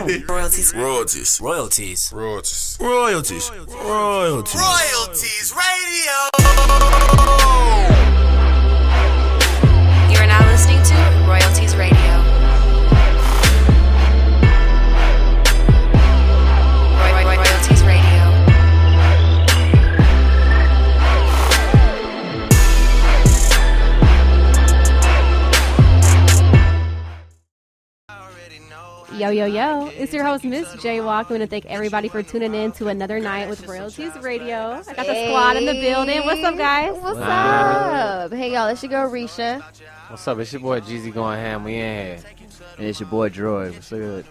Royalties. Royalties. Royalties. Royalties. Royalties. Royalties. Royalties Radio. You are now listening to Royalties Radio. Royalties Radio. Yo, yo, yo. It's your host, Miss JayWalk. I want to thank everybody for tuning in to another night with Royalties Radio. I got the squad in the building. What's up, guys? What's up? Hey, y'all. It's your girl, Rheisha. What's up? It's your boy, Jeezy going ham. We in here. And it's your boy, D.R.O.I.D. What's good?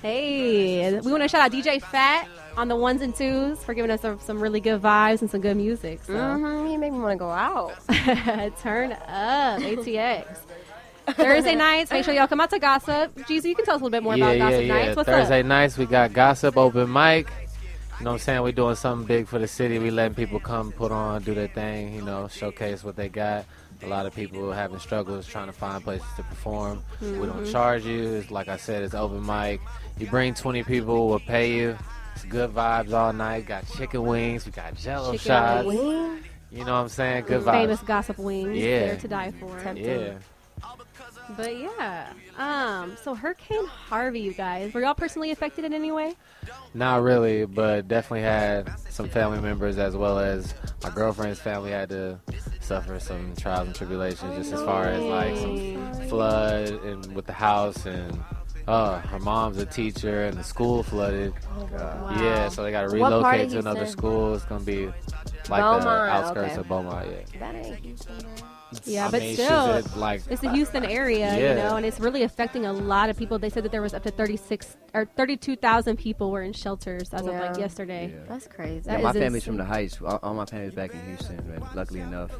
Hey. We want to shout out DJ Fat on the ones and twos for giving us some really good vibes and some good music. So. He made me want to go out. Turn up. ATX. Thursday nights, make sure y'all come out to Gossip. Jeezy, you can tell us a little bit more about Gossip nights. What's Thursday up? nights, we got Gossip open mic. You know what I'm saying? We're doing something big for the city. We letting people come, put on, do their thing, you know, showcase what they got. A lot of people having struggles trying to find places to perform. We don't charge you. It's, like I said, it's open mic. You bring 20 people, we'll pay you. It's good vibes all night. Got chicken wings. We got jello shots. Wings? You know what I'm saying? Good vibes. Famous Gossip wings. Yeah. There to die for. Yeah. But yeah, so Hurricane Harvey, you guys, were y'all personally affected in any way? Not really, but definitely had some family members as well as my girlfriend's family had to suffer some trials and tribulations just as far as like some flood and with the house and her mom's a teacher and the school flooded. Wow. Yeah, so they got to What part relocate of to another Houston? school. It's going to be like Beaumont, the outskirts okay. of Beaumont, yeah. That ain't Houston, man. Yeah, I but mean, still, she's like, it's the Houston area, you Yeah. know, and it's really affecting a lot of people. They said that there was up to 32,000 people were in shelters as of like yesterday. Yeah. That's crazy. That my is family's insane. from the Heights. All my family's back in Houston, but luckily enough,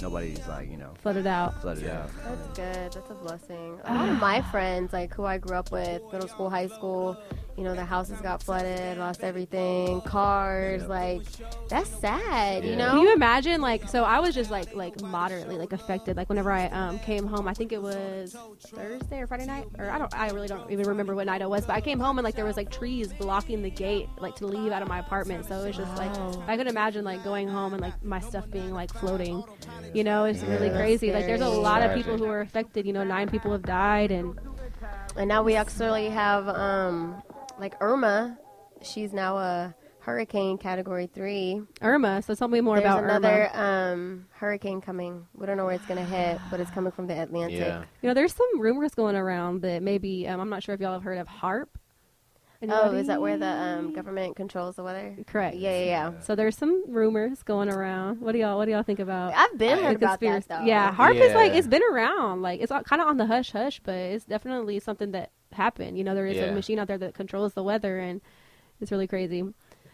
nobody's like, Flooded out. flooded Yeah. out. That's good. That's a blessing. A lot of my friends, like who I grew up with, middle school, high school, you know, their houses got flooded, lost everything, cars, like that's sad, you Yeah. know? Can you imagine, like, so I was just like moderately like affected. Like whenever I came home, I think it was Thursday or Friday night, or I really don't even remember what night it was. But I came home and like there was like trees blocking the gate, like to leave out of my apartment. So it was just like I could imagine like going home and like my stuff being like floating. You know, it's really crazy. Like there's a lot of people who are affected. You know, 9 people have died, and now we actually have like Irma. She's now a hurricane category 3. Irma. So tell me more There's about another Irma. hurricane coming. We don't know where it's going to hit, but it's coming from the Atlantic. Yeah. You know, there's some rumors going around that maybe I'm not sure if y'all have heard of HARP. Oh, is that where the government controls the weather? Correct. Yeah. So there's some rumors going around. What do y'all think about? I've been the heard about that, conspiracy? though. Yeah, HARP is like, Yeah. it's been around. Like, it's kind of on the hush hush, but it's definitely something that happened. You know, there is a Yeah. machine out there that controls the weather, and it's really crazy.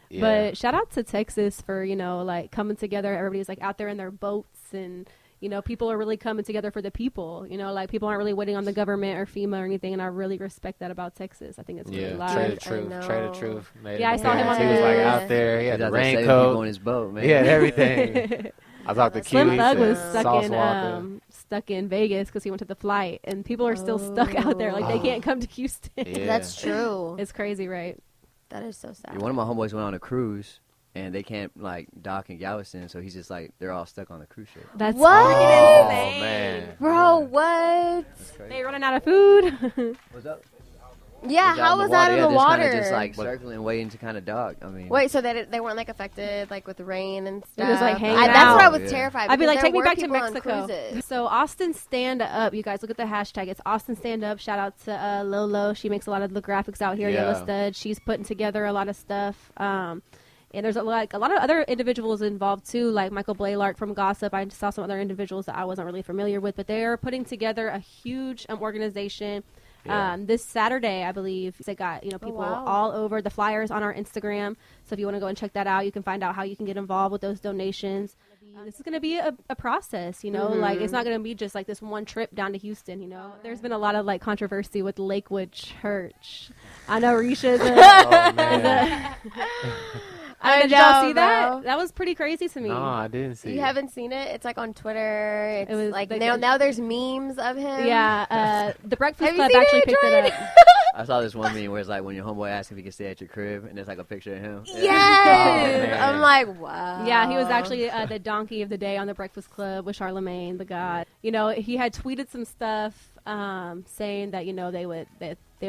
Yeah. But shout out to Texas for, you know, like coming together. Everybody's like out there in their boats, and you know, people are really coming together for the people. You know, like people aren't really waiting on the government or FEMA or anything, and I really respect that about Texas. I think it's really Yeah, loud. Trade I the truth. know. Trade the truth. Made Yeah, an I saw him on appearance. He was like the- out there. He had He's the out there saving people raincoat. on his boat, man. He had everything. I talked to Q. Slim he Thug said was Sauce Walker. stuck in Vegas because he went to the flight, and people are still stuck out there. Like they can't come to Houston. Yeah. That's true. It's crazy, right? That is so sad. Yeah, one of my homeboys went on a cruise, and they can't like dock in Galveston, so he's just like they're all stuck on the cruise ship. That's What? freaking Oh, insane. man. Bro, what? They running out of food. What's up? Yeah, how was that in the water? Just like circling, waiting to kind of dock. I mean, Wait, so they weren't like affected like with the rain and stuff? They're just, like, hanging That's what I out. was Yeah. terrified. I'd be like, because take me there back were to people on Mexico. cruises. So Austin Stand Up, you guys look at the hashtag. It's Austin Stand Up. Shout out to Lolo. She makes a lot of the graphics out here. Yeah. Yellow Stud. She's putting together a lot of stuff. And there's a lot of other individuals involved too, like Michael Blaylark from Gossip. I saw some other individuals that I wasn't really familiar with, but they are putting together a huge organization. Yeah. This Saturday, I believe, they got people wow. all over. The flyers on our Instagram. So if you want to go and check that out, you can find out how you can get involved with those donations. This is going to be a process, like it's not going to be just like this one trip down to Houston, There's been a lot of like controversy with Lakewood Church. I know Rheisha is did y'all see that? That was pretty crazy to me. No, I didn't see You it. haven't seen it? It's like on Twitter. It's It was like like now there's memes of him. Yeah, the Breakfast Have you Club seen actually it, picked it Jordan? up. I saw this one meme where it's like when your homeboy asks if he can stay at your crib, and there's like a picture of him. Yes. I'm like, wow. Yeah, he was actually the donkey of the day on the Breakfast Club with Charlemagne, the God. You know, he had tweeted some stuff saying that, you know, they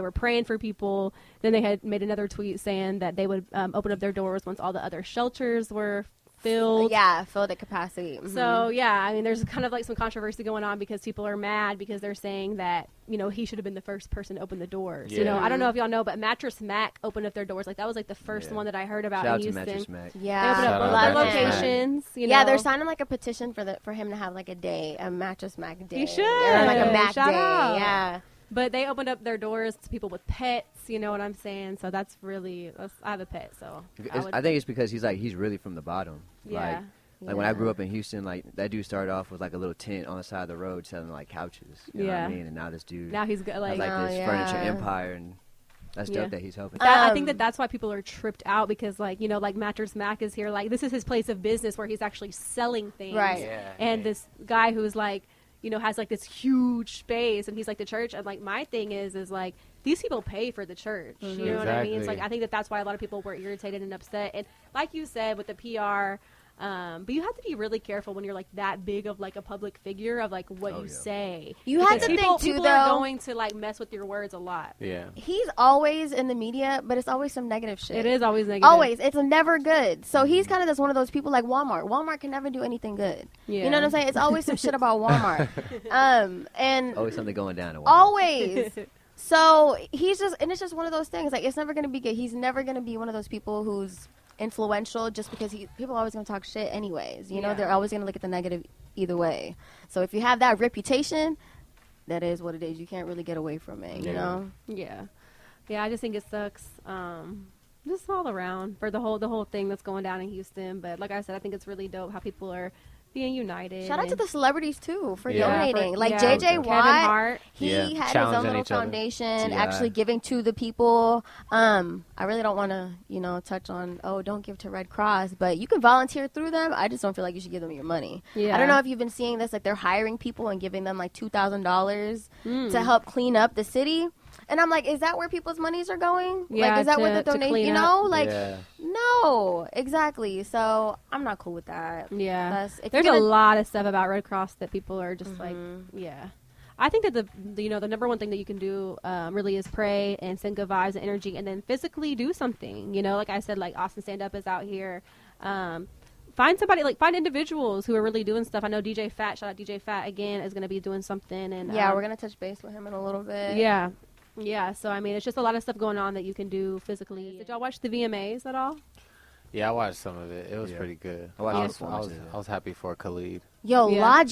were praying for people. Then they had made another tweet saying that they would open up their doors once all the other shelters were filled. Yeah, filled at capacity. Mm-hmm. So, yeah, I mean, there's kind of like some controversy going on because people are mad because they're saying that, you know, he should have been the first person to open the doors. Yeah. You know, I don't know if y'all know, but Mattress Mac opened up their doors. Like, that was like the first one that I heard about Shout out in to Houston. Mattress Mac. Yeah. They opened up Shout a out lot of Mattress Mac. locations. You Yeah, know. they're signing like a petition for him to have like a Mattress Mac day. He should. Or like a Mac Shout day. out. Yeah. But they opened up their doors to people with pets, you know what I'm saying? So that's I have a pet, so. I think it's because he's really from the bottom. Yeah. Like when I grew up in Houston, like that dude started off with like a little tent on the side of the road selling like couches. You know what I mean? And now this dude Now he's got has like Oh, this yeah. furniture empire, and that's dope that he's helping. I think that's why people are tripped out because, like, you know, like Mattress Mac is here. Like, this is his place of business where he's actually selling things. Right. Yeah. And this guy who's like, you know, has like this huge space and he's like the church. And like, my thing is like, these people pay for the church. You know what I mean? It's like, I think that's why a lot of people were irritated and upset. And like you said, with the PR, but you have to be really careful when you're like that big of like a public figure of like what you say. You have to people, think too, people are though. going to like mess with your words a lot. Yeah. He's always in the media, but it's always some negative shit. It is always negative. Always. It's never good. So he's kind of just one of those people like Walmart. Walmart can never do anything good. Yeah. You know what I'm saying? It's always some shit about Walmart. And Always something going down. At Walmart. always. So he's just, and it's just one of those things. Like, it's never going to be good. He's never going to be one of those people who's influential just because people are always going to talk shit anyways. You know, they're always going to look at the negative either way. So if you have that reputation, that is what it is. You can't really get away from it, you know? Yeah. Yeah, I just think it sucks. Just all around for the whole thing that's going down in Houston. But like I said, I think it's really dope how people are being united. Shout out to the celebrities too for Yeah. donating. Like Kevin JayWalk, Hart. he Yeah. had his own Challenging little each other. foundation, Yeah. actually giving to the people. I really don't want to, touch on don't give to Red Cross, but you can volunteer through them. I just don't feel like you should give them your money. Yeah. I don't know if you've been seeing this, like they're hiring people and giving them like $2,000 to help clean up the city. And I'm like, is that where people's monies are going? Yeah, like, is that where to the donation? clean You up. know, like, Yeah. no, exactly. So I'm not cool with that. Yeah. If There's you're a gonna- lot of stuff about Red Cross that people are just like, yeah. I think that the number one thing that you can do really is pray and send good vibes and energy, and then physically do something. You know, like I said, like Austin Stand Up is out here. Find somebody, like find individuals who are really doing stuff. I know DJ Fat, shout out DJ Fat again, is going to be doing something. And Yeah, we're gonna touch base with him in a little bit. Yeah. Yeah, so I mean, it's just a lot of stuff going on that you can do physically. Did y'all watch the VMAs at all? Yeah, I watched some of it. It was Yeah. pretty good. I watched I the was, performances. I was happy for Khalid. Yo, Yeah.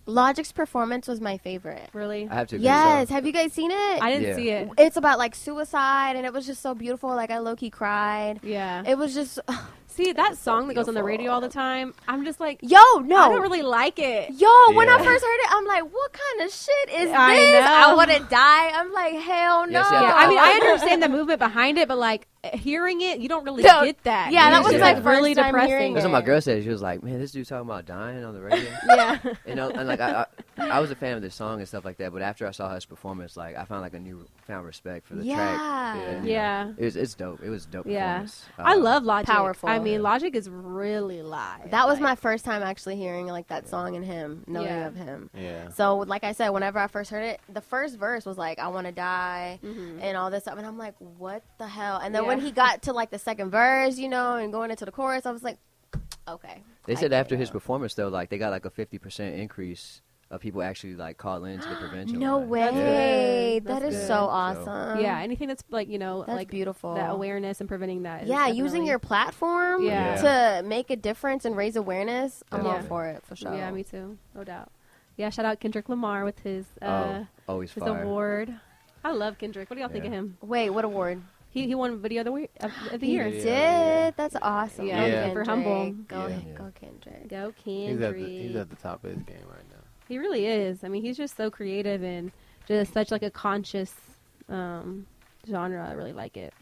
Logic's performance was my favorite. Really? I have to agree. Yes, So. have you guys seen it? I didn't Yeah. see it. It's about like suicide, and it was just so beautiful. Like I low-key cried. Yeah. It was just, See, that song that goes on the radio all the time, I'm just like, yo, no, I don't really like it. Yo, when I Yeah. first heard it, I'm like, what kind of shit is I this? know. I want to die. I'm like, hell no. Yeah, see, I Yeah, thought- I mean, I understand the movement behind it, but like hearing it, you don't really No, get that. yeah, that It's was just, my like, first really time depressing. hearing That's it. what my girl said. She was like, "Man, this dude talking about dying on the radio." Yeah. You know, and like I was a fan of this song and stuff like that. But after I saw his performance, like I found like a newfound respect for the track. Yeah. And, Yeah. it's dope. It was a dope. Yeah. Performance. I love Logic. Powerful. I mean, Logic is really live. That was Like, my first time actually hearing like that song and him, knowing Yeah. of him. Yeah. So, like I said, whenever I first heard it, the first verse was like, I want to die and all this stuff. And I'm like, what the hell? And then when Yeah. he got to like the second verse, and going into the chorus, I was like, okay. They I said get after it. his performance though, like they got like a 50% increase of people actually like call in to the prevention. No line. way. That's That is good. so awesome. yeah, anything that's like, That's like beautiful. that awareness and preventing that. is Yeah, using definitely- your platform Yeah. to make a difference and raise awareness. I'm all Yeah. for it, for sure. Yeah, me too. No doubt. Yeah, shout out Kendrick Lamar with his Always his fire. award. I love Kendrick. What do y'all think of Yeah. him? Wait, what award? He won video of the week of the He year. did. Yeah. That's awesome. Yeah, Go Yeah. Kendrick. for Humble. Go, Yeah. go Kendrick. Go He's Kendrick. he's at the top of his game right now. He really is. I mean, he's just so creative and just such like a conscious genre. I really like it.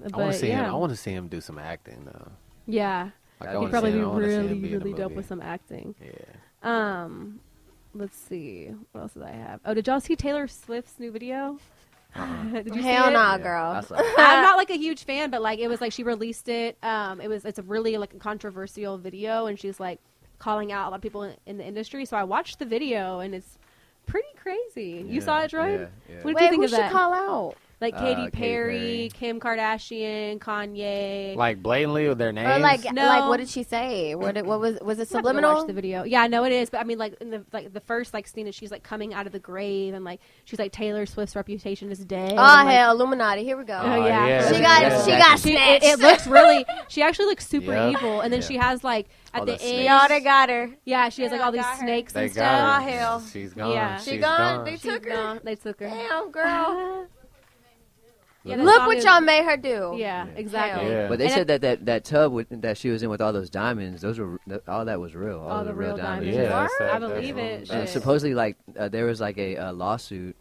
But I want to see yeah. him. I want to see him do some acting though. Yeah. Like, I He'd wanna probably see be him- I wanna see him really, be in a really dope movie. with some acting. Yeah. Let's see. What else did I have? Oh, did y'all see Taylor Swift's new video? Did you see Hell it? nah, Yeah, girl. I saw it. I'm not like a huge fan, but like it was like she released it. It's a really like a controversial video, and she's like calling out a lot of people in the industry. So I watched the video, and it's pretty crazy. You saw it, Droid? Yeah. What did Wait, you think who of should that? call out? Like Katy Katy Perry, Perry. Kim Kardashian, Kanye. Like blatantly with their names. Or like No. what did she say? What was it You have to go subliminal? watch the video. Yeah, I know it is, but I mean, like in the first like scene, is she's like coming out of the grave, and like she's like Taylor Swift's reputation is dead. Oh and, like, hell, Illuminati. Here we go. Oh, yeah. She Yeah. got She, snatched. it looks really. She actually looks super Yep. evil, and then Yeah. she has like at All the the end. snakes. Y'all, they got her. Yeah, she has like Yeah, all these got her. snakes They and got stuff. her. hell. She's gone. Yeah. She She's gone? They She's took her. gone. They took her. Damn, girl. Yeah, that Look song what is- y'all made her do. Yeah, exactly. Yeah. But they And said that tub that she was in with all those diamonds, those were all that was real. All the the real real diamonds. Yeah, Word? that's- I believe that's- it. And Shit. supposedly, like there was like a lawsuit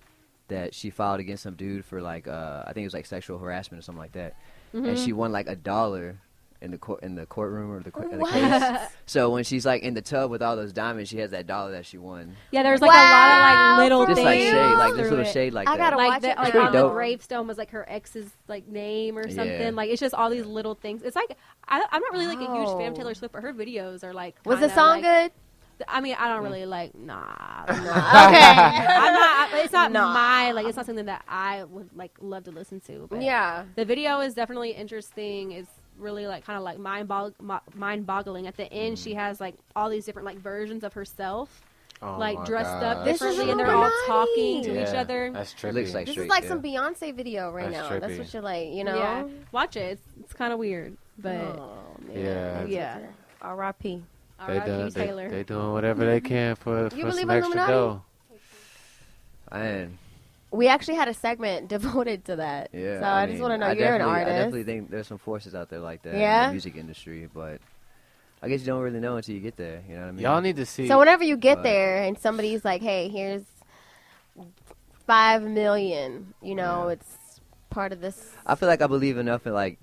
that she filed against some dude for like I think it was like sexual harassment or something like that, and she won like $1 in the courtroom or the case. So when she's like in the tub with all those diamonds, she has that $1 that she won. Yeah, there's like a lot of like little Just things. like shade, like through this little it. shade like I that. gotta Like watch the, it. like pretty on dope. the gravestone was like her ex's like name or something. Yeah. Like it's just all these little things. It's like I'm not really like a huge fan of Oh. Taylor Swift, but her videos are like. Was the kinda, song like, good? I mean, I don't really like. Nah. Okay. I'm not. It's not Nah. my like. It's not something that I would like love to listen to. But Yeah. the video is definitely interesting. It's really like kind of like mind-boggling. At the end, she has like all these different like versions of herself, Oh like my dressed God. up This is differently, and they're all Illuminati. talking to Yeah, each other. That's It trippy. looks like This straight, is like yeah. some Beyonce video right That's now. That's trippy. what you're like, you know? Yeah, watch it. It's kind of weird, but Oh, man. Yeah. yeah. R.I.P. They R.I.P. doing Taylor. they doing whatever they can for You some believe extra Illuminati? dough. And We actually had a segment devoted to that. yeah, So I mean, just want to know, I you're an definitely- artist. I definitely think there's some forces out there like that in Yeah? the music industry, but I guess you don't really know until you get there. You know what I mean? Y'all need to see. So whenever you get But- there and somebody's like, "Hey, here's 5 million," you know, Yeah. it's part of this. I feel like I believe enough in like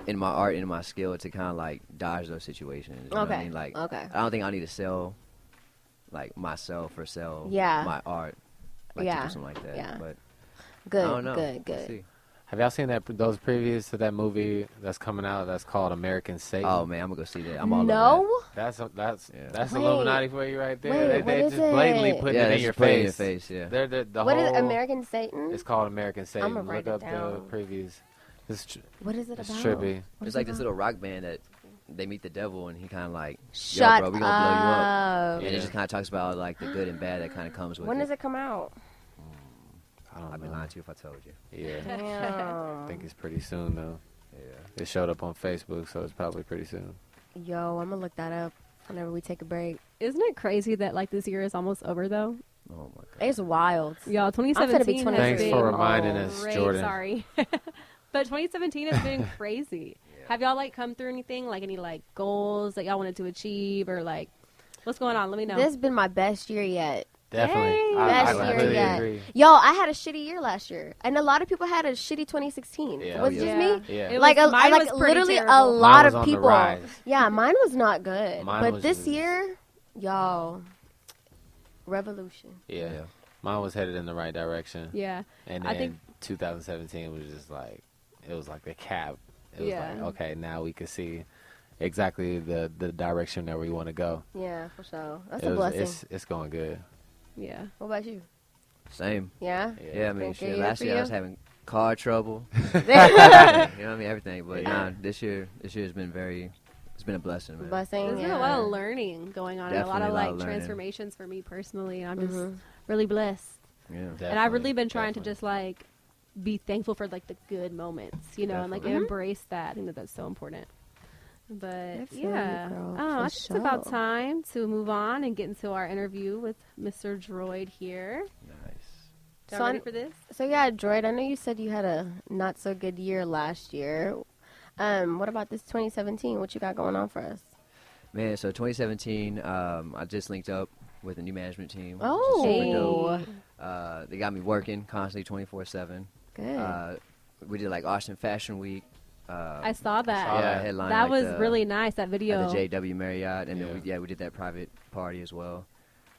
in my art and in my skill to kind of like dodge those situations. You know what I Okay. mean? Like, Okay. I don't think I need to sell like myself or sell Yeah. my art. Like Yeah. to do something like that. Yeah. But Good, I don't know. good, We'll good. see. Have y'all seen those previews to that movie that's coming out? That's called American Satan. Oh man, I'm gonna go see that. I'm all No? over That's Yeah. that's Wait. Illuminati for you right there. Wait, they what is just blatantly it? that. putting Yeah, it in that's your just put it in face. your face. Yeah. They're the What is whole. it, American Satan? It's called American Satan. I'ma write Look it up down. the previews. It's What is it it's about? trippy. What It's is like it this about? little rock band that they meet the devil and he kind of like, Shut yo, bro, we gonna blow you up. up. And it just kind of talks about like the good and bad that kind of comes with When it. does it come out? I don't I'd be know. lying to you if I told you. Yeah, I Damn. think it's pretty soon though. Yeah. It showed up on Facebook, so it's probably pretty soon. Yo, I'm gonna look that up whenever we take a break. Isn't it crazy that like this year is almost over though? Oh my god. It's wild. Y'all, I'm finna be 2017 has 26. Thanks been for reminding us, great. Jordan. Sorry, but 2017 has been crazy. Have y'all like come through anything like any like goals that y'all wanted to achieve or like what's going on? Let me know. This has been my best year yet. Definitely, Hey, Best I year really yet. agree. Yo, I had a shitty year last year, and a lot of people had a shitty 2016. Yeah. Was Oh, it just yeah. me? Yeah. It Like, was- mine like was pretty literally terrible. a lot Mine was of on the people. rise. Yeah, mine was not good. Mine but was this just- year, yo, revolution. Yeah. Yeah. Mine was headed in the right direction. Yeah, And I then think- 2017 was just like, it was like the cap. It was Yeah. like, okay, now we can see exactly the direction that we want to go. Yeah, for sure. That's It a was- blessing. It's going good. yeah. What about you? Same. Yeah. Yeah, I mean, Think shit. good Last for year I you? was having car trouble. You know what I mean? Everything. But nah, this year has been it's been a blessing, man. Blessing. There's been a lot of learning going on, and a lot Definitely of a lot like of learning. transformations for me personally, and I'm just Mhm. really blessed. Yeah. And I've Definitely, really been trying to definitely. just like be thankful for like the good moments, you know, and like Definitely. embrace that. I think that that's so important. But I feel you, yeah, girl, oh, for it's about sure. time to move on and get into our interview with Mr. D.R.O.I.D here. Nice. Y'all So ready I'm- for this? So yeah, Droid, I know you said you had a not so good year last year. What about this 2017? What you got going on for us? Man, so 2017, I just linked up with a new management team. which is Oh. super dope. Hey. They got me working constantly 24/7. Good. We did like Austin Fashion Week. I saw that. saw that. Headline That like was the- really nice. That video. At the JW Marriott, and Yeah. then we did that private party as well.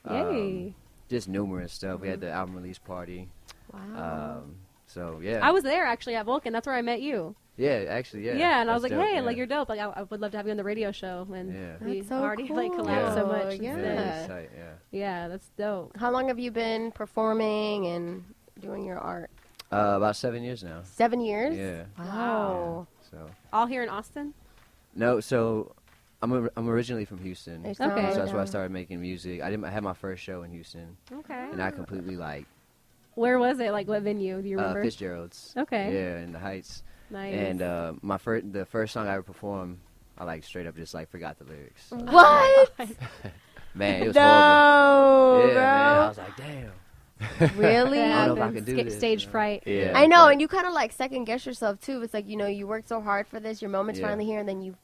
Yay. Just numerous stuff. We had the album release party. Wow. So yeah. I was there actually at Vulcan. That's where I met you. Yeah, actually, yeah. Yeah, and I was That's like, dope, hey, yeah. like you're dope. Like I would love to have you on the radio show. And Yeah. we That's so already like collabed cool. so much. Yeah. Instead. That's tight, yeah. Yeah, that's dope. How long have you been performing and doing your art? About 7 years now. 7 years? Yeah. Wow. So All here in Austin? no, so I'm originally from Houston. It's Okay. not So that's where I down. started making music. I had my first show in Houston, Okay. and I completely like Where was it? Like what venue? Do you remember? Fitzgerald's. Okay. Yeah, in the Heights. Nice. And the first song I ever performed, I like straight up just like forgot the lyrics. What? Man, it was horrible. No, Yeah, man. I bro. was like, damn. Really? I don't know if I happens. can do this, Stage you know? fright. Yeah. I know, but- and you kind of like second guess yourself too. It's like, you worked so hard for this, your moment's Yeah. finally here, and then you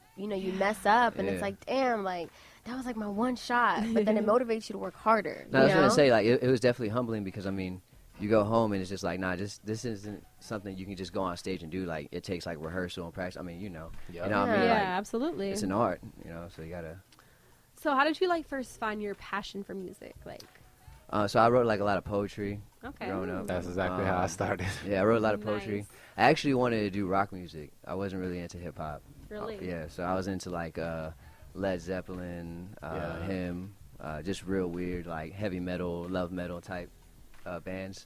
mess up, and it's Yeah. like, damn, like that was like my one shot. But then it motivates you to work harder. No, I was you gonna know? say like it was definitely humbling because I mean, you go home and it's just like, nah, this isn't something you can just go on stage and do. Like it takes like rehearsal and practice. I mean, you know what I mean? Yeah, Like, absolutely. it's an art, so you gotta. So how did you like first find your passion for music? Like, So I wrote like a lot of poetry okay. growing up. That's exactly how I started. Yeah, I wrote a lot of poetry. Nice. I actually wanted to do rock music. I wasn't really into hip hop. Really? Yeah, so I was into like Led Zeppelin, Yeah. him, just real weird like heavy metal, love metal type bands.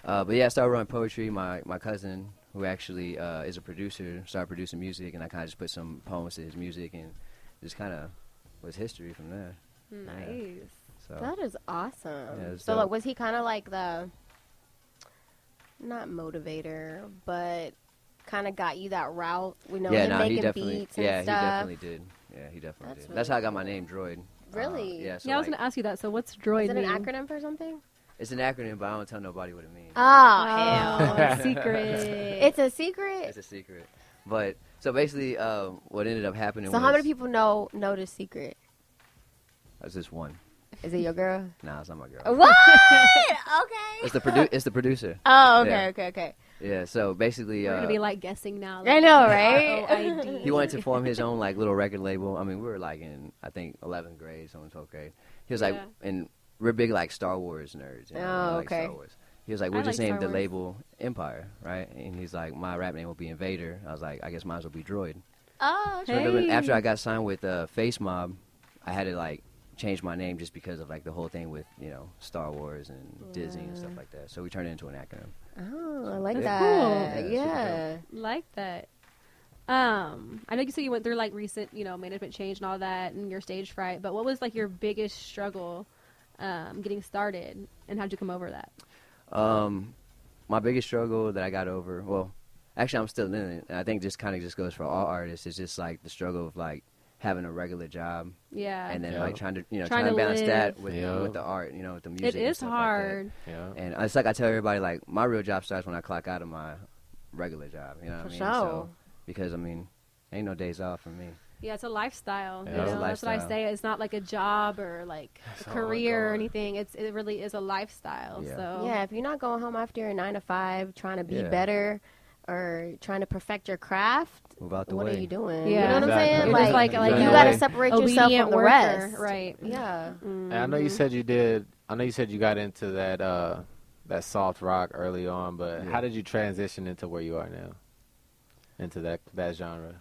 But yeah, I started writing poetry. My cousin, who actually is a producer, started producing music, and I kind of just put some poems to his music, and just kind of was history from there. Nice. So That is awesome. Yeah, it's so like, dope. was he kind of like the not motivator, but kind of got you that route? We know yeah, him no, making he definitely, beats and yeah, stuff. he definitely did. Yeah, he definitely That's did. That's how I really got my name, Droid. Really? Yeah, so Yeah, I was like, gonna ask you that. So what's droid Is it an mean? acronym for something? it's an acronym, but I don't tell nobody what it means. Oh, hell. Secret. It's a secret? It's a secret. But so basically, what ended up happening So was how many people know this secret? That's just one. Is it your girl? Nah, it's not my girl. What? Okay. It's the producer. Oh, okay, Yeah. okay. Yeah. So basically, We're gonna be like guessing now. I know, right? R-O-I-D. he wanted to form his own like little record label. I mean, we were like in I think 11th grade, someone 12th grade. He was like, Yeah. and we're big like Star Wars nerds. You know, Oh, we like okay. Star Wars. He was like, I we'll like just name Star the Wars. label Empire, right? And he's like, my rap name will be Invader. I was like, I guess mine will be Droid. Oh, So then Hey. after I got signed with Face Mob, I had to like change my name just because of like the whole thing with Star Wars and Disney and stuff like that. So we turned it into an acronym. oh, I like Yeah. that. Cool. Yeah, Yeah. Like that. I know you said you went through like recent, management change and all that, and your stage fright. But what was like your biggest struggle getting started, and how'd you come over that? My biggest struggle that I got over, well, actually I'm still in it, and I think this kind of just goes for all artists, is just like the struggle of like having a regular job Yeah. and then Yeah. like trying to Trying to balance that live. with Yeah. with the art, with the music. It and is stuff like that. hard. Yeah. And it's like I tell everybody, like my real job starts when I clock out of my regular job. You know what For I mean? sure. So, because I mean, ain't no days off for me. Yeah, it's a lifestyle. Yeah, you it's a know? That's what I lifestyle. say. It's not like a job or like a Oh, career or God. anything. It really is a lifestyle. Yeah. So Yeah, if you're not going home after your 9 to 5 trying to be Yeah. better or trying to perfect your craft, Move out the what way. are you doing? Yeah. You know what I'm Exactly. saying? You're just like Exactly. you Yeah. got to Way. separate yourself obedient from the worker, rest. right? Yeah. And I know you said you did. I know you said you got into that soft rock early on, but Yeah. how did you transition into where you are now? Into that genre.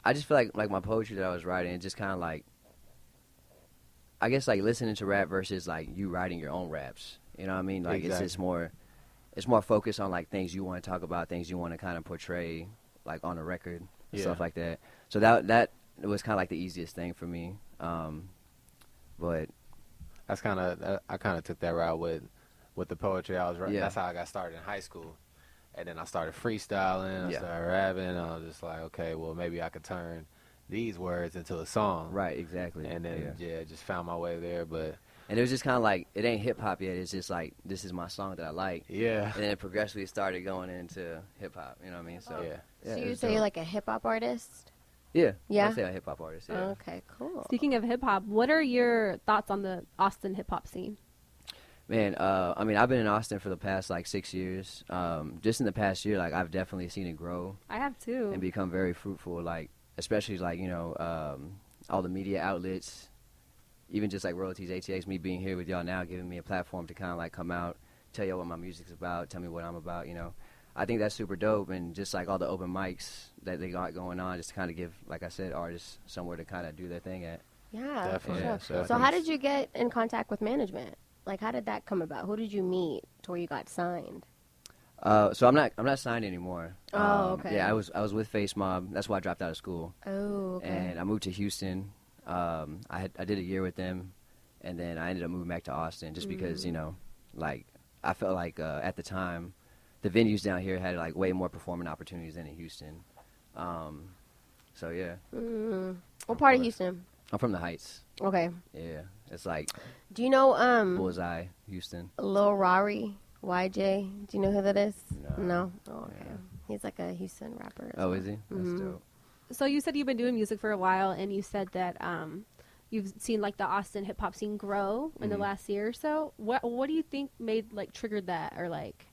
I just feel like my poetry that I was writing, it just kind of like, I guess like listening to rap versus like you writing your own raps. You know what I mean? Like Exactly. it's more focused on like things you want to talk about, things you want to kind of portray like on a record and Yeah. stuff like that. So that was kind of like the easiest thing for me. But I kind of took that route with the poetry I was writing. Yeah. That's how I got started in high school. And then I started freestyling, I Yeah. started rapping, and I was just like, okay, well, maybe I could turn these words into a song. right, exactly. And then, just found my way there. But, And it was just kind of like, it ain't hip hop yet. It's just like, this is my song that I like. yeah. And then it progressively started going into hip hop. You know what I mean? So Yeah. So it you was say dope. you're like a hip hop artist? Yeah. Yeah? I'd say a hip hop artist. Yeah. Okay, cool. Speaking of hip hop, what are your thoughts on the Austin hip hop scene? Man, I mean, I've been in Austin for the past like 6 years. Just in the past year, like I've definitely seen it grow I have too. and become very fruitful. Like, especially like all the media outlets, even just like Royalties, ATX, me being here with y'all now, giving me a platform to kind of like come out, tell you what my music's about, tell me what I'm about, I think that's super dope, and just like all the open mics that they got going on, just to kind of give, like I said, artists somewhere to kind of do their thing at. Yeah, Definitely. for Yeah, sure. so So how did you get in contact with management? Like, how did that come about? Who did you meet to where you got signed? So I'm not signed anymore. Oh, okay. Yeah, I was with Face Mob. That's why I dropped out of school. Oh, okay. And I moved to Houston. I did a year with them, and then I ended up moving back to Austin just because like I felt like at the time the venues down here had like way more performing opportunities than in Houston. So yeah. What part of Houston? I'm from the Heights. Okay. Yeah, it's like Do you know Bullseye, Houston. Lil Rari, YJ? Do you know who that is? No. Oh, okay. He's like a Houston rapper. Oh, is he? That's dope. So you said you've been doing music for a while, and you said that you've seen like the Austin hip hop scene grow in the last year or so. What do you think triggered that, or like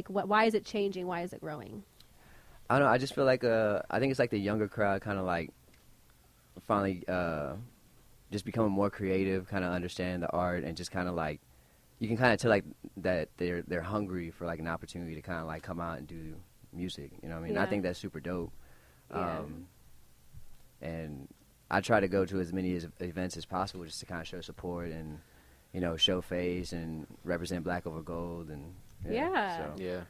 why is it changing? Why is it growing? I don't know. I just feel like I think it's like the younger crowd kind of like finally just becoming more creative, kind of understand the art, and just kind of like you can kind of tell like that they're hungry for like an opportunity to kind of like come out and do music. You know what I mean? Yeah. I think that's super dope. Yeah. And I try to go to as many events as possible just to kind of show support and show face and represent Black over Gold and Yeah. So. Yeah.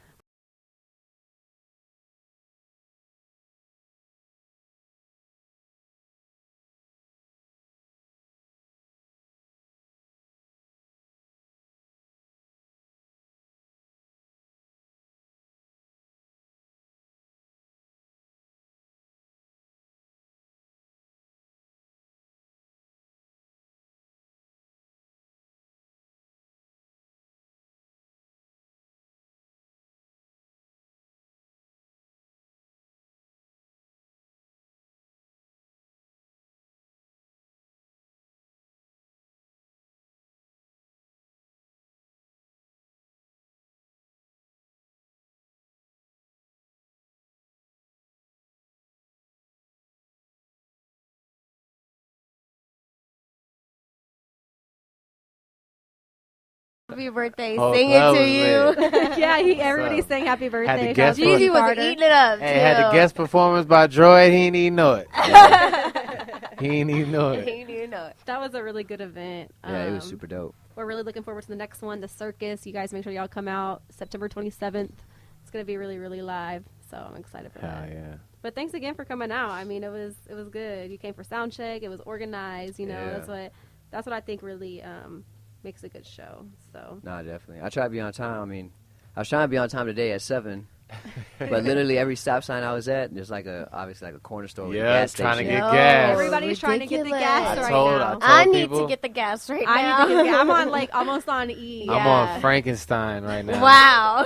Happy birthday, Oh, sing that it to was you. Yeah, everybody sang happy birthday. guess Shout out to Jeezy was Carter. eating it up, Hey, had the too. guest performance by D.R.O.I.D. He didn't even know it. He didn't even know He it. didn't even know it. That was a really good event. Yeah, it was super dope. We're really looking forward to the next one, the circus. You guys make sure y'all come out September 27th. It's gonna be really, really live. So I'm excited for Hell that. yeah. But thanks again for coming out. I mean, it was good. You came for sound check. It was organized. Yeah. That's what I think really makes a good show. So Nah, definitely. I try to be on time. I mean, I was trying to be on time today at 7. But literally every stop sign I was at, there's obviously a corner store with a Yeah, gas trying to station. get gas. everybody's trying to get the gas I right told- now. I need people. to get the gas right I now. need to get gas. I'm on almost on E. I'm on Frankenstein right now. Wow.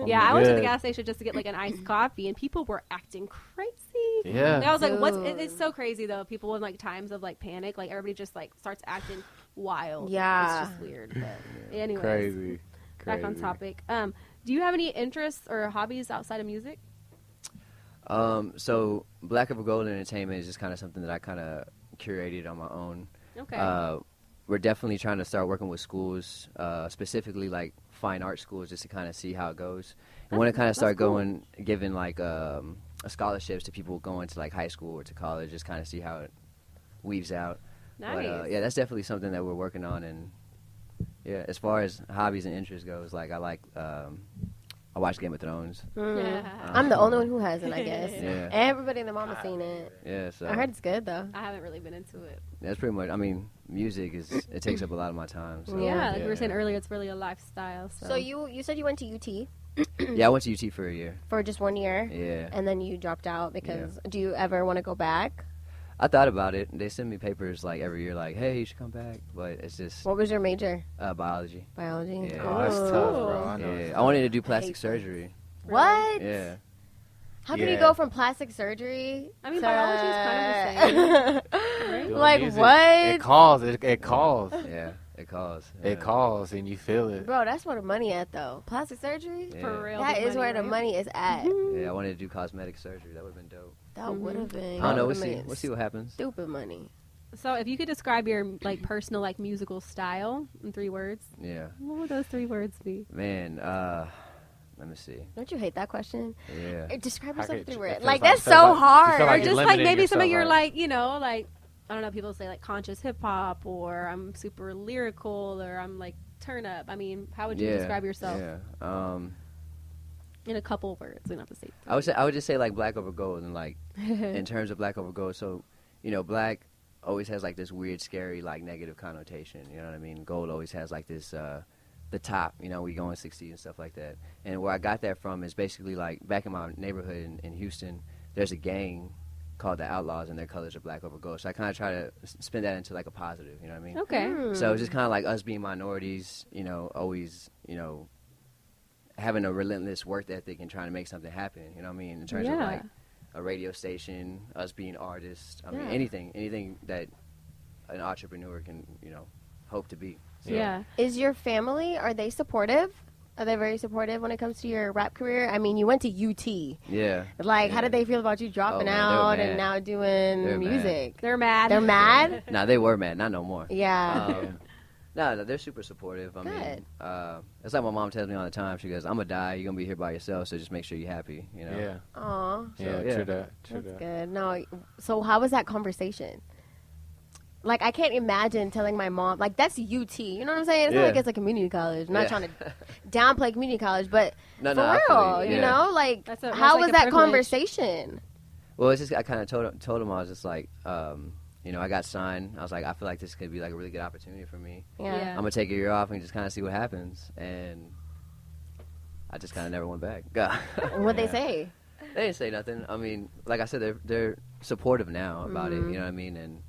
Yeah, I went to the Good. gas station just to get like an iced coffee, and people were acting crazy. Yeah. And I was like, Dude. it's so crazy though. People in like times of like panic, like everybody just like starts acting wild. Yeah. It's just weird. But anyways, Crazy. back on topic. Do you have any interests or hobbies outside of music? So Black Over Gold Entertainment is just kind of something that I kind of curated on my own. Okay. We're definitely trying to start working with schools, specifically like fine art schools, just to kind of see how it goes. And want to kind of start giving like scholarships to people going to like high school or to college, just kind of see how it weaves out. Nice. But yeah, that's definitely something that we're working on. And yeah, as far as hobbies and interests goes, like I watch Game of Thrones. Yeah. I'm the only one who hasn't, I guess. Yeah. Everybody in the mama's seen it. Yeah, so I heard it's good, though. I haven't really been into it. that's pretty much. I mean, music it takes up a lot of my time. So, Yeah, like we were saying earlier, it's really a lifestyle. So, So you said you went to UT Yeah, I went to UT for a year. for just 1 year, Yeah, and then you dropped out because do you ever want to go back? I thought about it. They send me papers like every year, like, "Hey, you should come back," but it's just What was your major? biology. Biology. Yeah. Oh, that's tough, bro. I know. Yeah, I wanted to do plastic surgery. What? Yeah, How can you Yeah. go from plastic surgery? I mean, to... biology is kind of the same, right? Doing Like, music, what? It calls. It calls. yeah, it calls. It calls, and you feel it. Bro, that's where the money at, though. Plastic surgery? Yeah. For real. That big is where the right? money is at. Yeah, I wanted to do cosmetic surgery. That would have been dope. That would have been. I don't know. that would've been We'll see what happens. Stupid money. So if you could describe your like personal like musical style in 3 words, Yeah. what would those 3 words be? Man, let me see. Don't you hate that question? Yeah. Describe I yourself get in 3 you. words. It Like, feels that's feels so you hard. feel Or like you're just like limiting maybe some of yourself, your right? like, you know, like I don't know, people say like conscious hip hop or I'm super lyrical or I'm like turn up. I mean, how would you describe yourself Yeah. in a couple of words? We don't have to say. I would just say like black over gold, and like in terms of black over gold. So, you know, black always has like this weird, scary, like negative connotation. You know what I mean? Gold always has like this, the top. You know, we go in 60 and stuff like that. And where I got that from is basically like back in my neighborhood in Houston, there's a gang called the Outlaws, and their colors are black over gold. So I kind of try to spin that into like a positive. You know what I mean? Okay. So it's just kind of like us being minorities. You know, always, you know, having a relentless work ethic and trying to make something happen. You know what I mean? In terms of like a radio station, us being artists. I mean, anything that an entrepreneur can, you know, hope to be. So, Yeah. Is your family, are they supportive? Are they very supportive when it comes to your rap career? I mean, you went to UT. Yeah. Like, how did they feel about you dropping man, they were out mad. and now doing They were music? They're mad. They're mad? Nah, they were mad. Not no more. Yeah. No, they're super supportive. I Good. mean, it's like my mom tells me all the time. She goes, "I'm gonna die. You're gonna be here by yourself. So just make sure you're happy." You know. Yeah. Aw, Yeah, yeah. true that. True that's that. good. No, so how was that conversation? Like, I can't imagine telling my mom, like, that's UT. You know what I'm saying? It's not Yeah. like it's a community college. I'm not Yeah. trying to downplay community college, but No, for I feel real, you. you Yeah. know? Like, That's how like was a that privilege. conversation? Well, it's just I kind of told him I was just like, you know, I got signed. I was like, I feel like this could be like a really good opportunity for me. Yeah. I'm gonna take a year off and just kind of see what happens. And I just kind of never went back. What'd they say? They didn't say nothing. I mean, like I said, they're supportive now about it. Mm-hmm. You know what I mean? And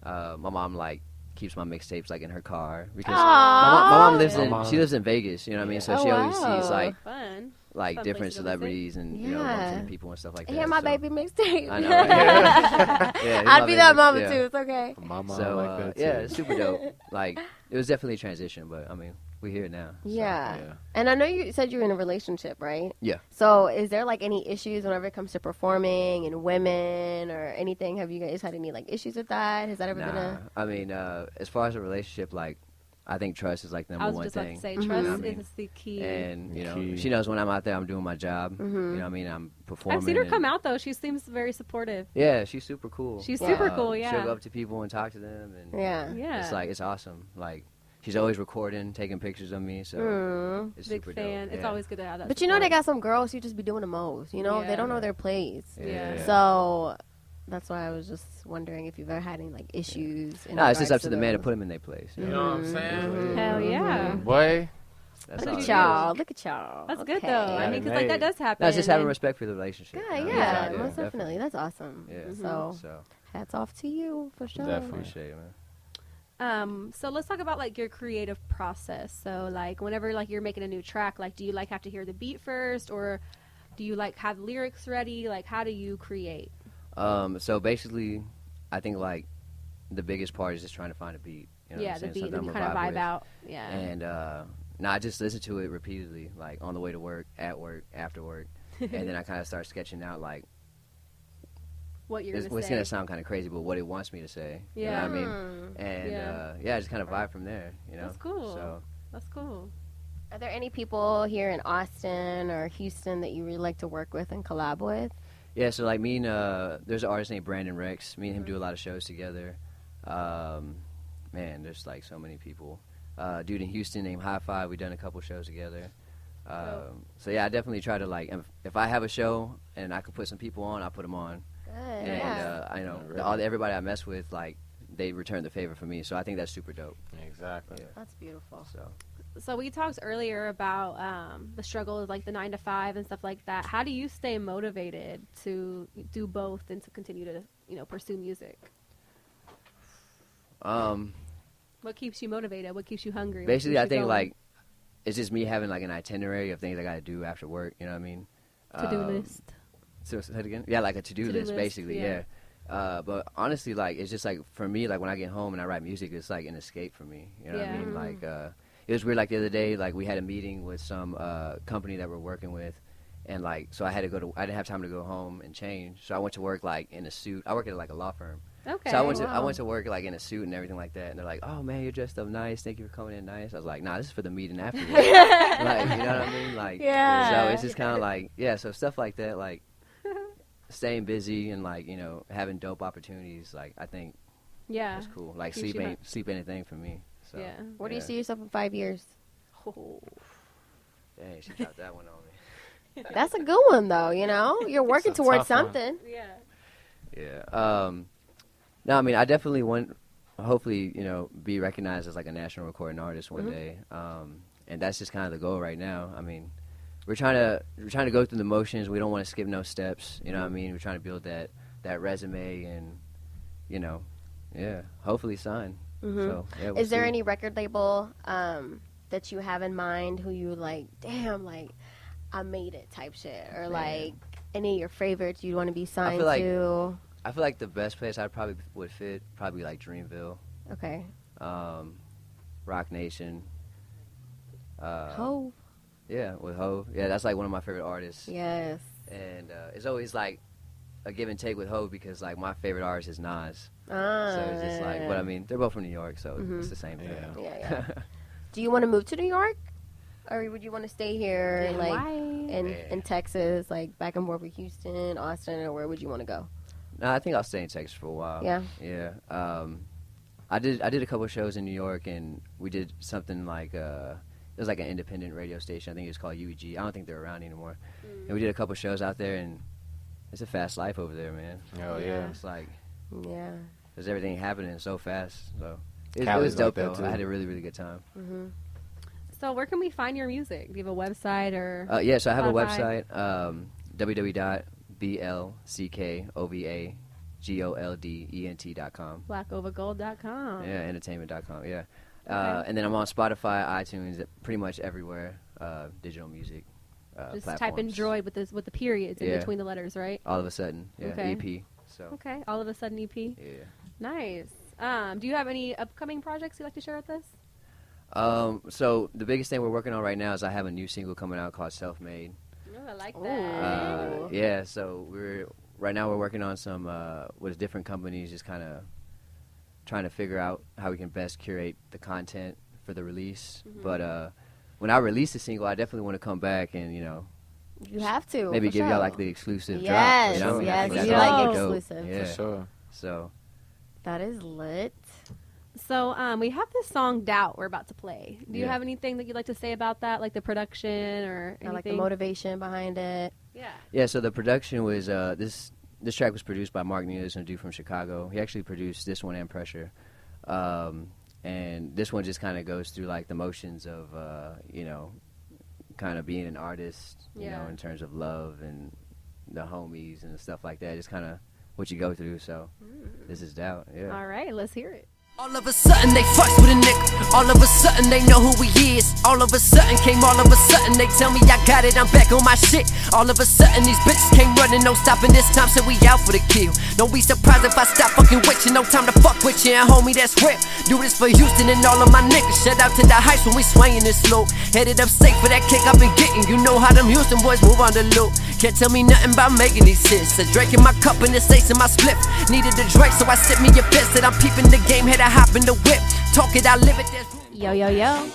my mom like keeps my mixtapes like in her car because Aw. my mom lives Yeah. she lives in Vegas. You know what I mean? So Oh, she always wow. sees like Fun. like Fun different place to visit. celebrities and you know Yeah. different people and stuff like that. Hear my so. baby mixtape. I know. Right? Yeah, he's my I'd be that baby. mama Yeah. too. It's okay. My mom So like that too. yeah, it's super dope. Like it was definitely a transition, but I mean we're here now. So. Yeah. yeah. And I know you said you're in a relationship, right? Yeah. So is there like any issues whenever it comes to performing and women or anything? Have you guys had any like issues with that? Has that ever been Nah, a... I mean, as far as a relationship, like I think trust is like the I number was one just about thing. to say, Mhm. trust I mean, is the key. And you know, Key. she knows when I'm out there, I'm doing my job. Mhm. You know, what I mean, I'm performing. I've seen her and- come out though. She seems very supportive. Yeah, she's super cool. She's super cool, She'll yeah. go up to people and talk to them, and Yeah. Yeah. it's like it's awesome. Like she's always recording, taking pictures of me, so Mm. it's Big super fan. dope. It's yeah. always good to have that. But you know they support. got some girls who just be doing the most, you know? They Yeah. don't know their plays. Yeah. So that's why I was just wondering if you've ever had any like issues. In Nah, it's just up regards to the man to those. put them in their place. You know what I'm saying? Hell yeah. Boy, That's Look all at it Y'all, is. look at y'all. That's good Okay. though. I Yeah, mean, because like that made. does happen. No, it's just having and- respect for the relationship. Yeah, you know? yeah, Yeah, most definitely. That's awesome. Yeah. So hats off to you for sure. Definitely. Appreciate it, man. So let's talk about like your creative process. So like whenever like you're making a new track, like do you like have to hear the beat first, or do you like have lyrics ready? Like how do you create? So basically, I think like the biggest part is just trying to find a beat. You know Yeah, what the I'm saying? beat, Something and you I'm kind of gonna vibe with. out. Yeah. And I just listen to it repeatedly, like on the way to work, at work, after work, and then I kind of start sketching out like what you're it's gonna say. gonna sound kind of crazy, but what it wants me to say. Yeah. You know what I mean? And Yeah. yeah, just kind of vibe from there. You know. That's cool. So That's cool. Are there any people here in Austin or Houston that you really like to work with and collab with? yeah, so like me and there's an artist named Brandon Rex. Me and him do a lot of shows together. Man, there's like so many people. Dude in Houston named High Five. We've done a couple shows together. So yeah, I definitely try to like if I have a show and I can put some people on, I put them on. Good. And Yeah. I know Really? everybody I mess with, like they return the favor for me. So I think that's super dope. exactly. Yeah. That's beautiful. So So we talked earlier about the struggle of like the 9 to 5 and stuff like that. How do you stay motivated to do both and to continue to pursue music? What keeps you motivated? What keeps you hungry? What basically, keeps I you think going? like it's just me having like an itinerary of things I got to do after work. You know what I mean? to-do list. So say it again? Yeah, like a to-do To-do list, list, basically. yeah. Yeah. But honestly, like it's just like for me, like when I get home and I write music, it's like an escape for me. You know what I Yeah. mean? Like it was weird. Like the other day, like we had a meeting with some company that we're working with, and like so I didn't have time to go home and change, so I went to work like in a suit. I work at like a law firm, Okay. So I went to work like in a suit and everything like that, and they're like, "Oh man, you're dressed up nice. Thank you for coming in nice." I was like, "Nah, this is for the meeting afterwards." Like, you know what I mean? Like, Yeah. So it's just kind of like, yeah. So stuff like that, like staying busy and like having dope opportunities. Like I think that's cool. Like sleep ain't anything for me. So Yeah. Where do you see yourself in 5 years? Oh. dang, she dropped that one on me. That's a good one, though. You're working It's a towards tough one. something. Yeah. Yeah. No, I mean, I definitely want, hopefully, be recognized as like a national recording artist one day. And that's just kind of the goal right now. I mean, we're trying to go through the motions. We don't want to skip no steps. You know what I mean? We're trying to build that resume and, hopefully sign. So, yeah, we'll Is there see. any record label that you have in mind who you like, damn, like, I made it type shit? Or, like, any of your favorites you'd want to be signed to? I feel like the best place I probably would fit, probably like Dreamville, Okay. Rock Nation. Ho. Yeah, with Ho. Yeah, that's like one of my favorite artists. Yes. And it's always like a give and take with Ho because like my favorite artist is Nas. Ah. So it's just like, but I mean, they're both from New York, so it's the same thing. Yeah. Do you want to move to New York? Or would you want to stay here, Yeah, like, why? in Texas, like, back and forth with Houston, Austin, or where would you want to go? No, I think I'll stay in Texas for a while. Yeah? Yeah. I did a couple of shows in New York, and we did something like it was like an independent radio station. I think it was called UEG. I don't think they're around anymore. And we did a couple of shows out there, and it's a fast life over there, man. Oh yeah. It's like Yeah. there's everything happening so fast. So it Cali's was dope like that, though. too. I had a really really good time. So where can we find your music? Do you have a website or? Yeah, so I have a Spotify? website, www.blckovagoldent.com. blackovagold.com. Yeah, entertainment.com. Yeah. Okay. And then I'm on Spotify, iTunes, pretty much everywhere, digital music Just platforms. type in droid with the periods in Yeah. between the letters, right? All of a sudden, yeah, Okay. EP. So, Okay. All of a sudden EP. yeah. Nice. Do you have any upcoming projects you'd like to share with us? So the biggest thing we're working on right now is I have a new single coming out called Self Made. Oh, I like Ooh. that. Yeah, so right now we're working on some with different companies, just kind of trying to figure out how we can best curate the content for the release. But when I release the single, I definitely want to come back and You have to. maybe for give sure. y'all like the exclusive Yes, drop. You know what I mean? I yes, think you that'd be like dope. exclusive. Yeah. For sure. So That is lit. So we have this song "Doubt" we're about to play. Do you Yeah. have anything that you'd like to say about that, like the production or anything? I like the motivation behind it. yeah, so the production was this track was produced by Mark News, a dude from Chicago. He actually produced this one and Pressure. And this one just kind of goes through like the motions of kind of being an artist, you know, in terms of love and the homies and stuff like that. Just kind of what you go through. So this is Doubt. Yeah. All right, let's hear it. All of a sudden they fucks with a nigga. All of a sudden they know who he is. All of a sudden all of a sudden they tell me I got it, I'm back on my shit. All of a sudden these bitches came running, no stopping this time, so we out for the kill. Don't be surprised if I stop fucking with you, no time to fuck with you, and homie, that's real. Do this for Houston and all of my niggas. Shout out to the heights when we swinging this low. Headed up safe for that kick I've been getting. You know how them Houston boys move on the low. Can't tell me nothing about making these hits. A drink in my cup and this ace in my split. Needed a drink, so I sip me a piss. That I'm peeping the game, had to hop in the whip. Talk it, I live it. Yo, yo, yo.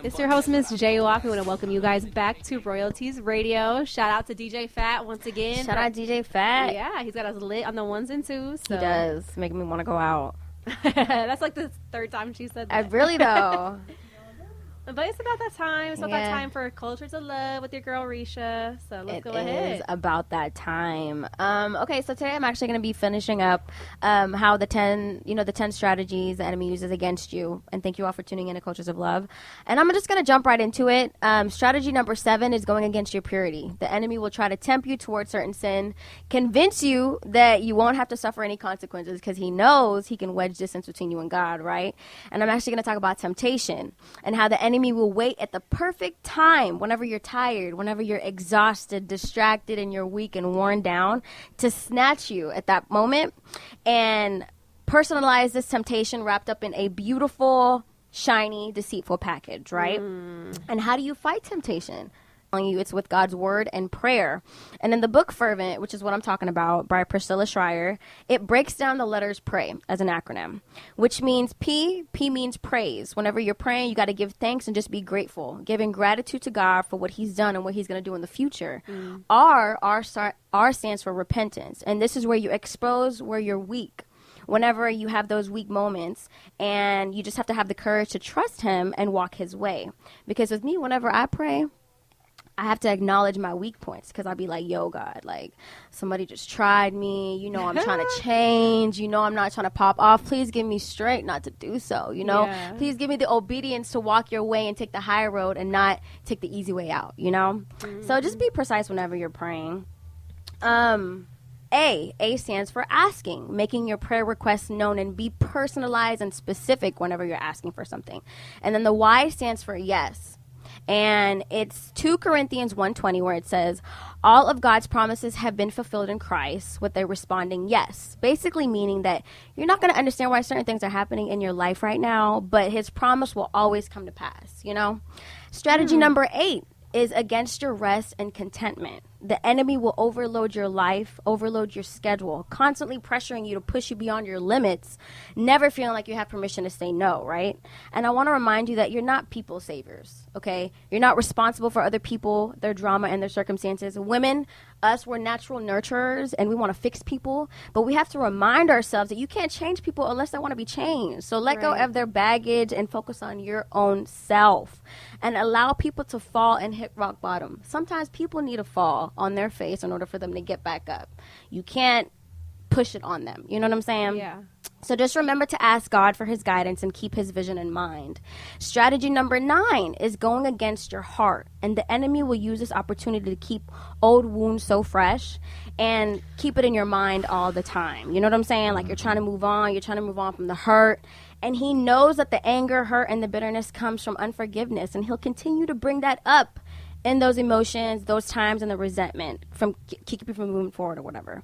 It's your host, Miss JayWalk. We want to welcome you guys back to Royalties Radio. Shout out to DJ Fat once again. Shout out DJ Fat. Yeah, he's got us lit on the ones and twos. So. He does. Making me want to go out. That's like the third time she said I that. really, though. But it's about that time. It's about that Yeah. time for Cultures of Love with your girl Rheisha. So let's It go is ahead. about that time. Okay, so today I'm actually going to be finishing up how the 10 strategies the enemy uses against you. And thank you all for tuning in to Cultures of Love. And I'm just going to jump right into it. Strategy number 7 is going against your purity. The enemy will try to tempt you towards certain sin, convince you that you won't have to suffer any consequences because he knows he can wedge distance between you and God, right? And I'm actually going to talk about temptation and how the enemy will wait at the perfect time whenever you're tired, whenever you're exhausted, distracted, and you're weak and worn down to snatch you at that moment and personalize this temptation wrapped up in a beautiful, shiny, deceitful package, right? And how do you fight temptation? you, it's with God's word and prayer. And in the book Fervent, which is what I'm talking about, by Priscilla Schreier, it breaks down the letters pray as an acronym, which means P means praise. Whenever you're praying, you got to give thanks and just be grateful, giving gratitude to God for what he's done and what he's going to do in the future. R stands for repentance, and this is where you expose where you're weak. Whenever you have those weak moments, and you just have to have the courage to trust him and walk his way. Because with me, whenever I pray, I have to acknowledge my weak points, because I'll be like, yo, God, like, somebody just tried me. You know, I'm trying to change. You know, I'm not trying to pop off. Please give me strength not to do so, you know. Yeah. Please give me the obedience to walk your way and take the higher road and not take the easy way out, you know. So just be precise whenever you're praying. A stands for asking, making your prayer requests known, and be personalized and specific whenever you're asking for something. And then the Y stands for yes. And it's 2 Corinthians 1:20, where it says, all of God's promises have been fulfilled in Christ, with a responding yes. Basically meaning that you're not going to understand why certain things are happening in your life right now, but his promise will always come to pass, you know? Strategy number 8 is against your rest and contentment. The enemy will overload your life, overload your schedule, constantly pressuring you to push you beyond your limits, never feeling like you have permission to say no, right? And I want to remind you that you're not people saviors, okay? You're not responsible for other people, their drama, and their circumstances. Women, us, we're natural nurturers, and we want to fix people, but we have to remind ourselves that you can't change people unless they want to be changed. So let go of their baggage and focus on your own self, and allow people to fall and hit rock bottom. Sometimes people need to fall on their face in order for them to get back up. You can't push it on them. You know what I'm saying? Yeah. So just remember to ask God for his guidance and keep his vision in mind. Strategy number 9 is going against your heart. And the enemy will use this opportunity to keep old wounds so fresh and keep it in your mind all the time. You know what I'm saying? Like, you're trying to move on. You're trying to move on from the hurt. And he knows that the anger, hurt, and the bitterness comes from unforgiveness. And he'll continue to bring that up in those emotions, those times, and the resentment from keep you from moving forward or whatever.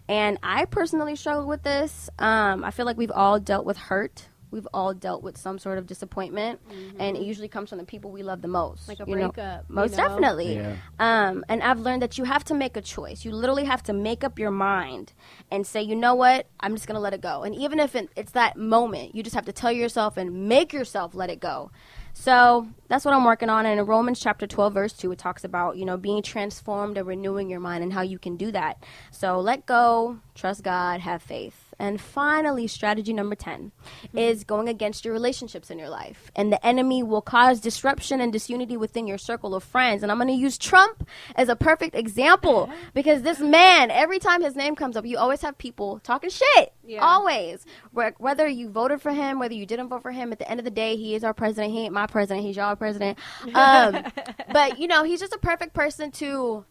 And I personally struggle with this. I feel like we've all dealt with hurt. We've all dealt with some sort of disappointment, and it usually comes from the people we love the most. Like a you know? breakup. Most definitely. Yeah. And I've learned that you have to make a choice. You literally have to make up your mind and say, you know what, I'm just going to let it go. And even if it's that moment, you just have to tell yourself and make yourself let it go. So that's what I'm working on. And in Romans chapter 12, verse 2, it talks about, you know, being transformed and renewing your mind and how you can do that. So let go, trust God, have faith. And finally, strategy number 10 is going against your relationships in your life. And the enemy will cause disruption and disunity within your circle of friends. And I'm going to use Trump as a perfect example, because this man, every time his name comes up, you always have people talking shit. Yeah. Always. Whether you voted for him, whether you didn't vote for him, at the end of the day, he is our president. He ain't my president. He's y'all president. But, you know, he's just a perfect person to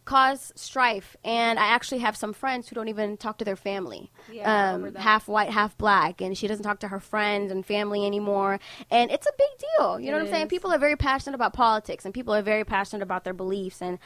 cause strife. And I actually have some friends who don't even talk to their family. Over that. Half white, half black, and she doesn't talk to her friends and family anymore. And it's a big deal. You know what I'm saying? is. People are very passionate about politics, and people are very passionate about their beliefs. And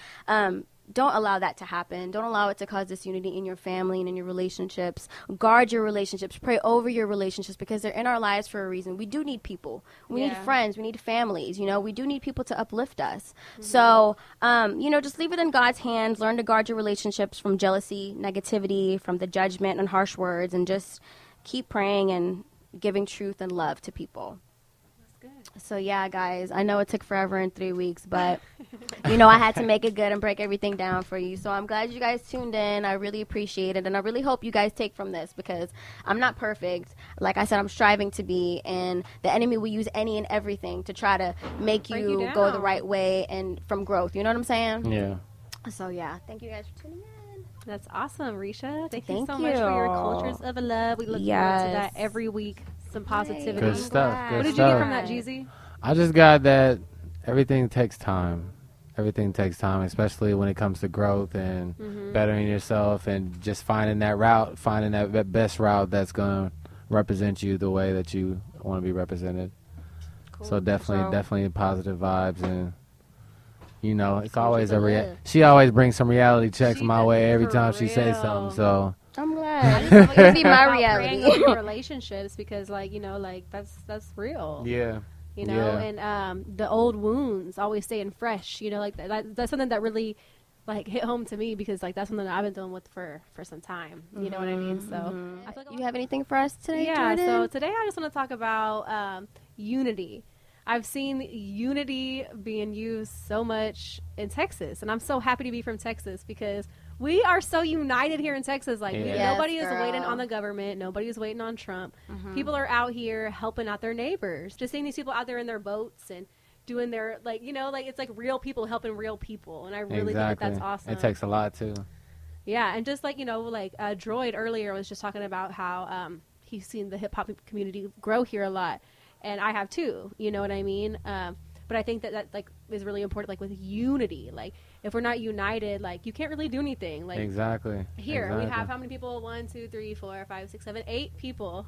don't allow that to happen. Don't allow it to cause disunity in your family and in your relationships. Guard your relationships. Pray over your relationships, because they're in our lives for a reason. We do need people. We need friends. We need families. You know, we do need people to uplift us. So, you know, just leave it in God's hands. Learn to guard your relationships from jealousy, negativity, from the judgment and harsh words, and just keep praying and giving truth and love to people. So, yeah, guys, I know it took forever in 3 weeks, but, you know, I had to make it good and break everything down for you. So I'm glad you guys tuned in. I really appreciate it, and I really hope you guys take from this, because I'm not perfect. Like I said, I'm striving to be, and the enemy will use any and everything to try to make you go the right way and from growth. You know what I'm saying? Yeah. So, yeah, thank you guys for tuning in. That's awesome, Rheisha. Thank you so Thank much for your you. cultures of love. We look forward to that every week. Some positivity. Good stuff. Good What did you stuff. get from that, Jeezy? I just got that everything takes time. Everything takes time, especially when it comes to growth and bettering yourself, and just finding that route, finding that best route that's going to represent you the way that you want to be represented. Cool. So definitely positive vibes, and you know, it's always live. she always brings some reality checks my way every for time she says real. something. So I'm glad. It's going to be my About reality. praying over relationships, because, like, you know, like, that's real. yeah. you know, Yeah. and the old wounds always staying fresh, you know, like that's something that really like hit home to me because like that's something that I've been dealing with for some time, you know what I mean? So I feel like You have anything for us today, yeah, Jordan? so today I just want to talk about unity. I've seen unity being used so much in Texas, and I'm so happy to be from Texas because we are so united here in Texas. Like, Yeah. nobody Yes, is girl. waiting on the government. Nobody is waiting on Trump. People are out here helping out their neighbors. Just seeing these people out there in their boats and doing their, like, you know, like, it's like real people helping real people, and I really think that that's awesome. It takes a lot, too. Yeah, and just like, you know, like D.R.O.I.D earlier was just talking about how he's seen the hip-hop community grow here a lot. And I have too, you know what I mean? But I think that like is really important, like with unity. Like if we're not united, like you can't really do anything. Like Exactly. here we have how many people? 1, 2, 3, 4, 5, 6, 7, 8 people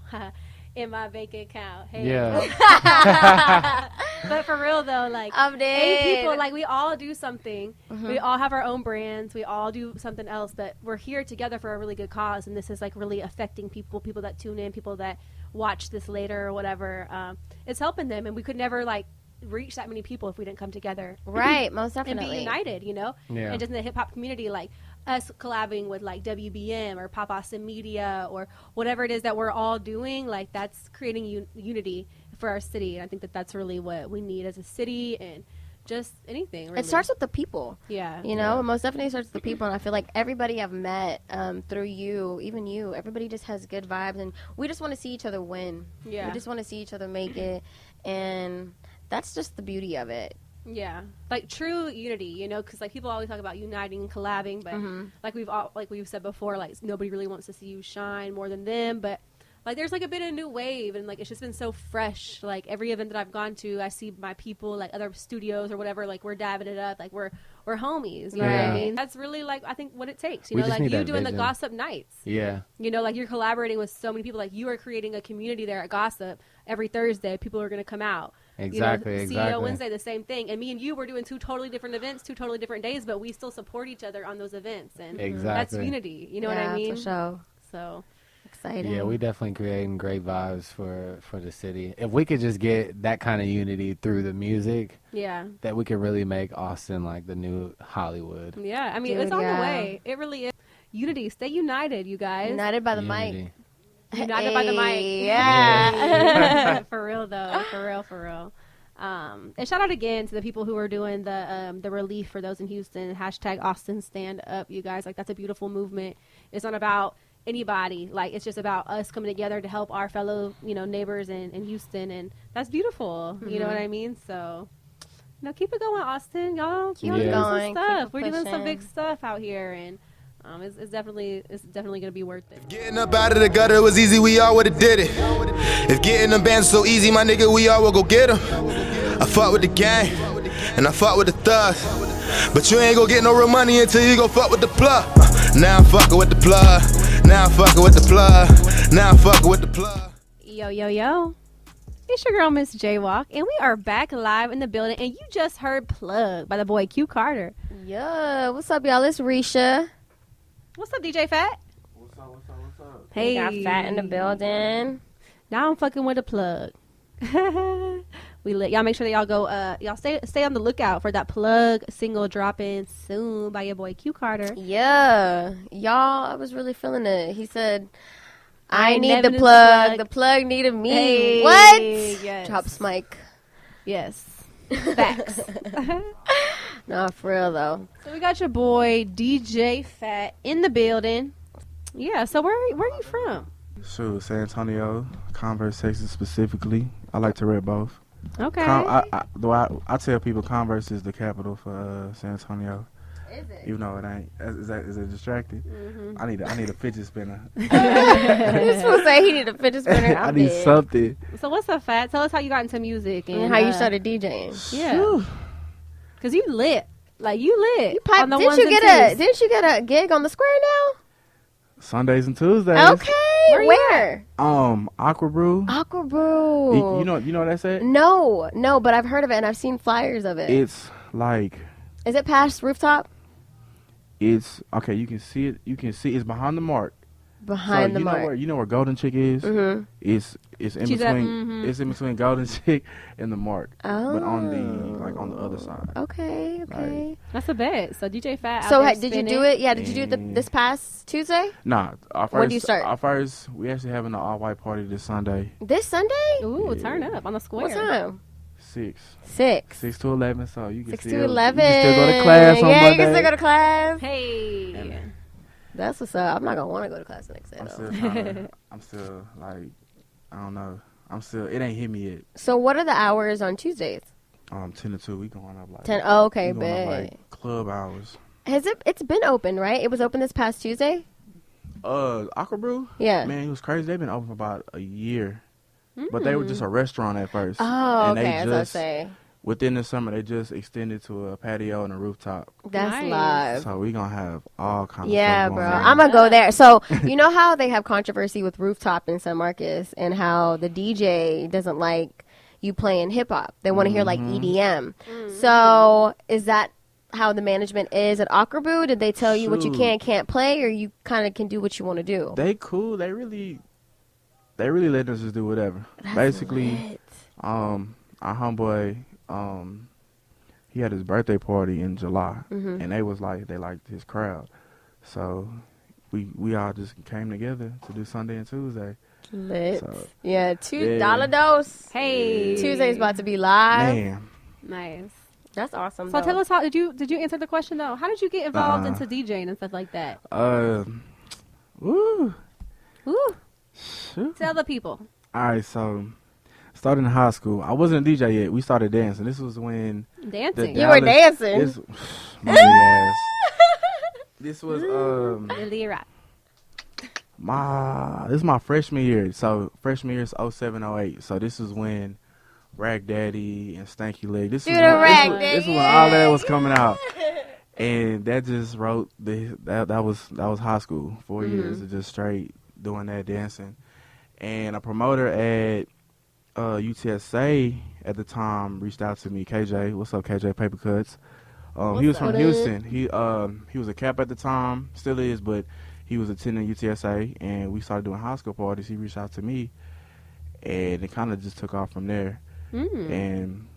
in my bank account. Hey. Yeah. But for real though, like I'm 8 dead. people, like we all do something. We all have our own brands. We all do something else, but we're here together for a really good cause. And this is like really affecting people that tune in, people that watch this later or whatever. It's helping them, and we could never like reach that many people if we didn't come together. Right, most And definitely. be united, you know? Yeah. And just in the hip-hop community, like us collabing with like WBM or Pop Austin Media or whatever it is that we're all doing, like that's creating unity for our city. And I think that that's really what we need as a city and just anything, really. It starts with the people. Yeah. You know, it most definitely starts with the people, and I feel like everybody I've met through you, even you, everybody just has good vibes, and we just want to see each other win. Yeah. We just want to see each other make it, and that's just the beauty of it. Yeah, like true unity, you know, because like people always talk about uniting and collabing, but like we've said before, like nobody really wants to see you shine more than them. But like there's like a bit of a new wave, and like it's just been so fresh. Like every event that I've gone to, I see my people, like other studios or whatever, like we're dabbing it up, like we're homies. You know what I Yeah. mean? That's really like I think what it takes. You We know, just like need you that doing the vision. gossip nights. Yeah. You know, like you're collaborating with so many people. Like you are creating a community there at Gossip every Thursday. People are going to come out. Exactly, You know, exactly. CEO Wednesday, the same thing. And me and you were doing 2 totally different events, 2 totally different days, but we still support each other on those events. And that's Exactly. unity. You know yeah, what I mean? for sure. So, Exciting. Yeah, we definitely creating great vibes for the city. If we could just get that kind of unity through the music, yeah. that we could really make Austin like the new Hollywood. Yeah. I mean, Dude, it's on yeah. the way. It really is. Unity. Stay united, you guys. United by the Unity. mic. United by the mic. Hey, yeah. For real, though. For real. And shout out again to the people who are doing the relief for those in Houston. # Austin Stand Up, you guys. Like, that's a beautiful movement. It's not about anybody. Like, it's just about us coming together to help our fellow, you know, neighbors in Houston. And that's beautiful. You know what I mean? So, you know, keep it going, Austin. Y'all Keep it doing going, some keep stuff. it We're doing some pushing. big stuff out here. And it's definitely going to be worth it. Getting up out of the gutter was easy, we all would've did it. If getting them bands so easy, my nigga, we all will go get them. I fought with the gang, and I fought with the thugs. But you ain't gon' get no real money until you go fuck with the plug. Now I'm fucking with the plug. Now I'm fucking with the plug. Now I'm fucking with the plug. Yo. It's your girl, Miss JayWalk, and we are back live in the building, and you just heard Plug by the boy Q Carter. Yeah. What's up, y'all? It's Rheisha. What's up, DJ Fat? What's up? Hey. We got Fat in the building. Now I'm fucking with a Plug. We lit. Y'all make sure that y'all go, y'all stay on the lookout for that Plug single dropping soon by your boy Q Carter. Yeah. Y'all, I was really feeling it. He said, I ain't need never the knew plug. the The plug needed me. Hey, What? yes. Drops mic. Yes. Facts. No, for real, though. So we got your boy DJ Fat in the building. Yeah, so where are you from? Shoot, San Antonio, Converse, Texas specifically. I like to rep both. Okay. I tell people Converse is the capital for San Antonio. Is it? Even though it ain't. Is it distracted? I need a fidget spinner. You're supposed to say he need a fidget spinner. I need something. So what's up, Fat? Tell us how you got into music And how you started DJing. Yeah. Cause you lit, like you lit. Pipe, on the didn't ones you and get twos. didn't you get a gig on the square Sundays and Tuesdays. now? Okay. Where you Where? Aqua Brew. Aqua Brew. You know what that said? No, but I've heard of it and I've seen flyers of it. It's like Is it past rooftop? it's okay. You can see it. You can see it's behind the mark. Behind the mark. You know where Golden Chick is? Mm-hmm. It's in She's between. It's in between Golden Chick and the Mark. Oh. But on the other side. Okay. That's a bet. So DJ Fat. So out there did you do it? Yeah. Did you do it this past Tuesday? Nah. When do you start? We actually having an all-white party this Sunday. This Sunday? Ooh, turn up on the square. What time? 6 to 11. So you can 6 still, to 11. You can still go to class on Monday. You can still go to class. Hey. That's what's up. I'm not gonna want to go to class the next day though. I'm still like, I don't know. It ain't hit me yet. So what are the hours on Tuesdays? 10 to 2. We going up like 10. Oh, okay, we going up, bet. like club hours. It's been open, right? It was open this past Tuesday. Aqua Brew. Yeah. Man, it was crazy. They've been open for about a year, but they were just a restaurant at first. Oh, and okay. they As I say. Within the summer, they just extended to a patio and a rooftop. That's Nice. live. So we gonna have all kinds of Yeah, stuff bro. going on. I'm gonna go there. So you know how they have controversy with Rooftop in San Marcos, and how the DJ doesn't like you playing hip hop. They want to hear like EDM. So is that how the management is at Aquaboo? Did they tell you what you Shoot. can and can't play, or you kind of can do what you want to do? They cool. They really let us just do whatever. That's Basically, lit. our homeboy, he had his birthday party in July, and they liked his crowd, so we all just came together to do Sunday and Tuesday. Lit. So, Yeah, $2 dose. Hey. Tuesday's about to be live. Man, Nice. That's awesome. So though. tell us, how did you answer the question though? How did you get involved into DJing and stuff like that? Ooh. Shoot. Tell the people. All right, so starting in high school, I wasn't a DJ yet. We started dancing. This was when Dancing. You were dancing. My big ass. This was Really right. this is my freshman year. So freshman year is 07, 08. So this is when Rag Daddy and Stanky Leg. This is when all that was coming out. And that just wrote that was high school. 4 years of just straight doing that dancing. And a promoter at UTSA at the time reached out to me, KJ. What's up, KJ Paper Cuts? He was from Houston. He was a cap at the time, still is, but he was attending UTSA, and we started doing high school parties. He reached out to me, and it kind of just took off from there. And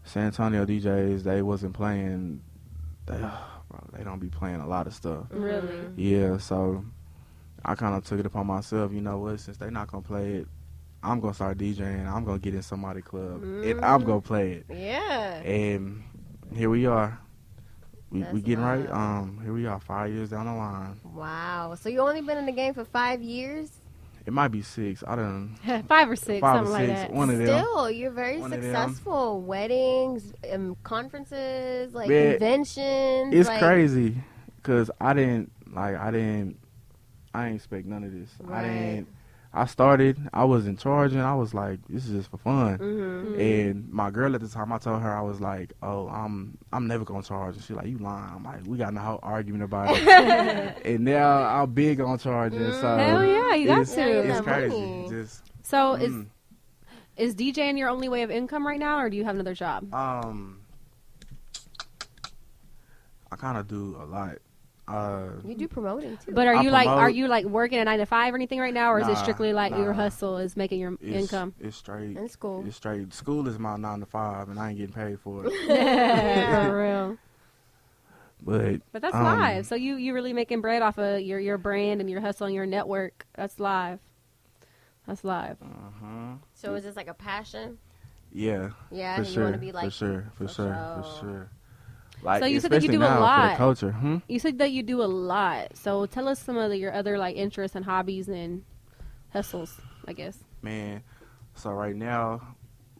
San Antonio DJs, they wasn't playing. They don't be playing a lot of stuff. Really? Yeah, so I kind of took it upon myself. You know what? Since they not gonna play it, I'm gonna start DJing. I'm gonna get in somebody's club, and I'm gonna play it. Yeah. And here we are. We getting wild. right. Here we are, 5 years down the line. Wow. So you only been in the game for 5 years? It might be 6. I don't. 5 or 6, 5 something or like 6. that. One of them. Still, you're very One of them. successful. Weddings, conferences, like Man, conventions. It's like, crazy, cause I didn't expect none of this. Right. I started. I wasn't charging. I was like, this is just for fun. Mm-hmm. And my girl at the time, I told her, I was like, oh, I'm never gonna charge. And she's like, you lying. I'm like, we got in a whole argument about it. And now I'm big on charging. So Hell yeah, you got it's, to. It's that crazy. money. Just So is DJing your only way of income right now, or do you have another job? I kind of do a lot. You do promoting too. But are I you promote- like working a 9 to 5 or anything right now, or is it Nah, strictly like your nah. hustle is making your income? It's straight. in school. It's straight. School is my 9 to 5, and I ain't getting paid for it. For real. But that's live. So you really making bread off of your brand and your hustle and your network. That's live. That's live. So is this like a passion? Yeah. Yeah, for you sure. wanna be like- for sure. Like, So you said that you especially do a now lot. for the culture. You said that you do a lot. So tell us some of your other like interests and hobbies and hustles, I guess. Man, so right now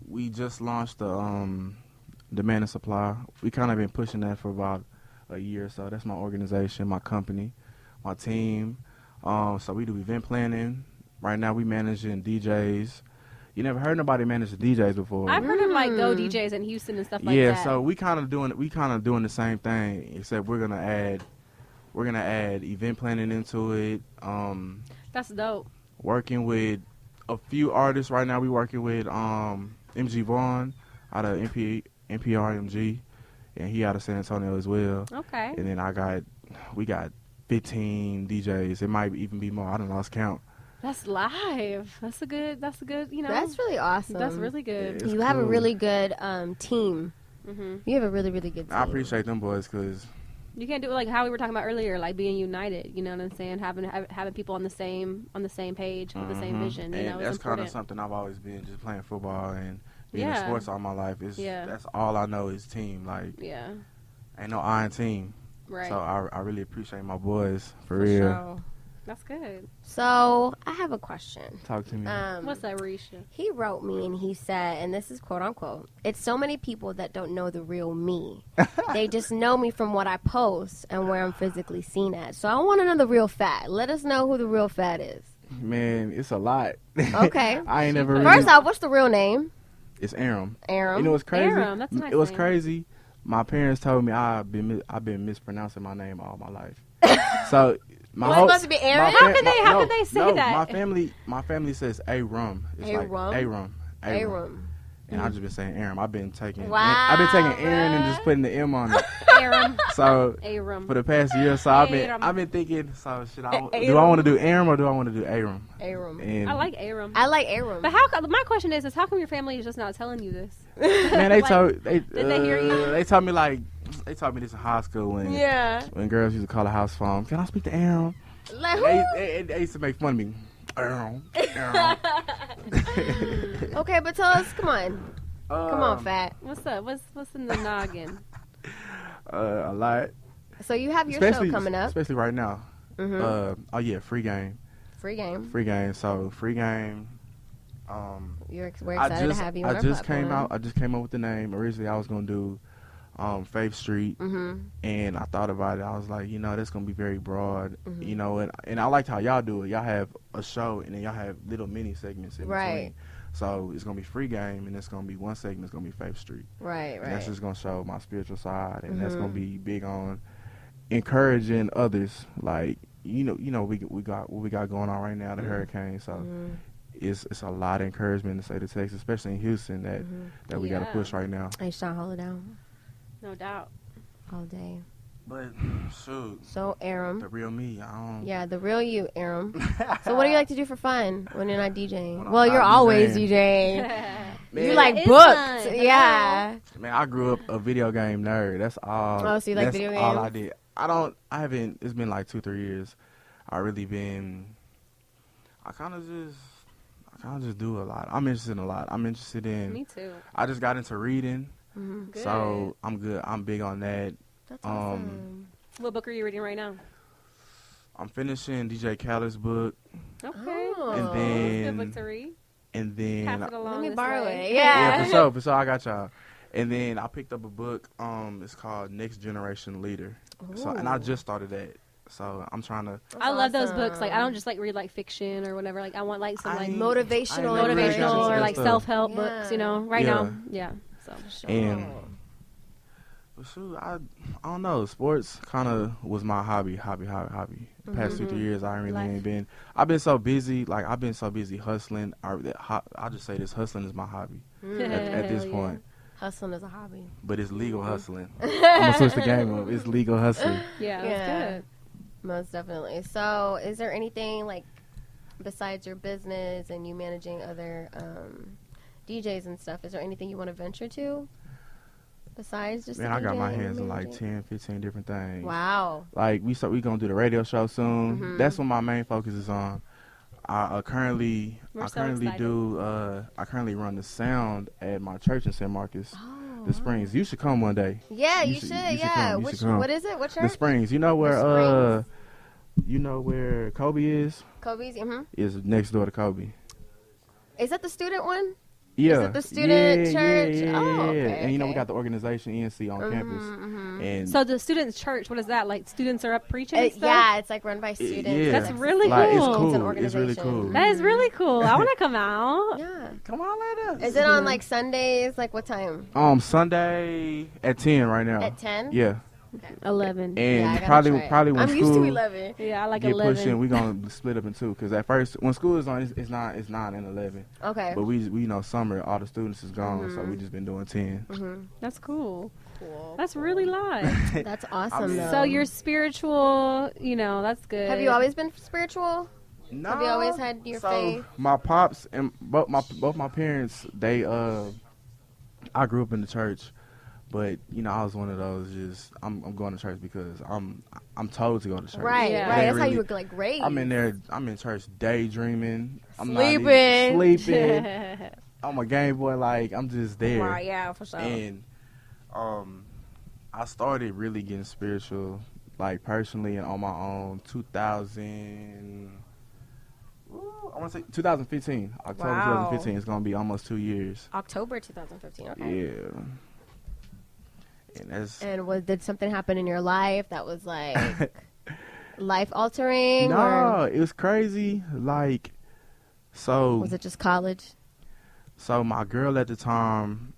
we just launched the demand and supply. We kind of been pushing that for about a year or so. That's my organization, my company, my team. So we do event planning. Right now we managing DJs. You never heard nobody manage the DJs before. I've heard of like Go DJs in Houston and stuff like Yeah, that. so we kind of doing the same thing, except we're gonna add event planning into it. That's dope. Working with a few artists right now. We working with MG Vaughn out of NPRMG, and he out of San Antonio as well. Okay. And then we got 15 DJs. It might even be more. I don't lost count. That's live. That's a good. You know. That's really awesome. That's really good. Yeah, You have a cool. really good team. Mm-hmm. You have a really, really good team. I appreciate them boys because You can't do it like how we were talking about earlier, like being united. You know what I'm saying? Having people on the same page with the same vision. You and know, that's it's kind of important. something I've always been, just playing football and being in Yeah. sports all my life. That's all I know is team. Like, Yeah. ain't no I in team. Right. So I really appreciate my boys for For real. sure. That's good. So I have a question. Talk to me. What's that, Rheisha? He wrote me and he said, and this is quote unquote, "It's so many people that don't know the real me. They just know me from what I post and where I'm physically seen at. So I want to know the real Fat. Let us know who the real Fat is." Man, it's a lot. Okay. I ain't never. First off, what's the real name? It's Aram. Aram. You know what's crazy? Aram, that's a nice It was name. crazy. My parents told me I've been mispronouncing my name all my life. So my Was it whole supposed to be Aaron? How could they say that? My family says Aram. It's Aram? like Aram. Aram. And I've just been saying Aram. I've been taking Wow, I've been taking Aaron and just putting the M on it. Aram. So Aram. for the past year or so, I've been thinking. So do I want to do Aram or do I want to do Aram? Aram. And I like Aram. I like Aram. But my question is how come your family is just not telling you this? man, they Like, did they hear you? They told me this in high school when girls used to call the house phone. Can I speak to Aram? Like, who? They used to make fun of me. Aram. Okay, but tell us, come on. Come on, Fat. What's up? What's in the noggin? A lot. So you have your show coming up. Especially right now. Mm-hmm. Free game. Free game. Free game. So free game. We're excited to have you on our platform. I just came up with the name. Originally, I was gonna do Faith Street, and I thought about it. I was like, that's gonna be very broad, and I liked how y'all do it. Y'all have a show, and then y'all have little mini segments in between. So it's gonna be free game, and it's gonna be one segment. It's gonna be Faith Street. Right. And that's just gonna show my spiritual side, and that's gonna be big on encouraging others. Like we got what we got going on right now, the hurricane. So it's a lot of encouragement in the state of Texas, especially in Houston, that we got to push right now. I shall hold it down. No doubt. All day. But shoot. So Aram. The real me. Yeah, the real you, Aram. So what do you like to do for fun when you're not DJing? When Well, I'm you're not always DJing. DJing. You Man. like It's booked. fun. Yeah. Man, I grew up a video game nerd. That's all. Oh, so you like that's video all games? I did. I haven't, it's been like 2-3 years. I kind of just do a lot. I'm interested in a lot. I'm interested in. Me too. I just got into reading. Good. So I'm good. I'm big on that. That's awesome. What book are you reading right now? I'm finishing DJ Khaled's book. Okay. Oh. And That's a then good book to read. And then Pass it along. Let me this borrow way. it. Yeah. for sure, I got y'all. And then I picked up a book. It's called Next Generation Leader. So, and I just started that. So I'm trying to. I love those books. Like I don't just like read like fiction or whatever. Like I want like some like motivational or like stuff. self-help Yeah. books. Right now. Yeah. So. And shoot, I don't know. Sports kind of was my hobby. The past 2-3 years, I really ain't been. I've been so busy. Like I've been so busy hustling. I'll just say this: hustling is my hobby at this point. Hustling is a hobby. But it's legal hustling. I'm gonna switch the game up. It's legal hustling. Yeah, that's good. Most definitely. So, is there anything like besides your business and you managing other DJs and stuff? Is there anything you want to venture to besides just? Man, the I got my DJing hands and in like managing? 10, 15 different things. Wow. Like we gonna do the radio show soon. That's what my main focus is on. I currently run the sound at my church in San Marcos. The Springs. You should come one day. Yeah, you should. Yeah. What is it? What church? The Springs. You know where Kobe is? Kobe's. Is next door to Kobe. Is that the student one? Yeah. Is it the student church? Yeah. Oh, okay. And we okay. got the organization ENC on campus. And So the students' church, what is that? Like students are up preaching and stuff? Yeah, it's like run by students. yeah. That's really like, cool. It's cool. It's an It's really organization. cool. That is really cool. I want to come out. Yeah. Come on, let us. Is it on like Sundays? Like what time? Sunday at 10 right now. At 10? Yeah. 11. And I gotta try it. probably when I'm school used to 11. Yeah, I like get 11. pushed in, we gonna split up in two. Cause at first, when school is on, it's 9 and 11. Okay. But we summer, all the students is gone, so we just been doing 10. That's cool. Cool. That's really live. That's awesome, though. So you're spiritual, that's good. Have you always been spiritual? No. Have you always had your faith? My pops and both my parents, they I grew up in the church, but I was one of those just I'm going to church because I'm told to go to church. Right, Yeah. right. That's how you were like raised. I'm in church daydreaming. I'm Sleeping. not even sleeping. I'm a Game Boy, like I'm just there. Right, yeah, for sure. And I started really getting spiritual, like personally and on my own, 2015. October 2015. It's gonna be almost 2 years. October 2015. Okay. Yeah. And did something happen in your life that was like life altering? No, it was crazy. Like, so was it just college? So my girl at the time,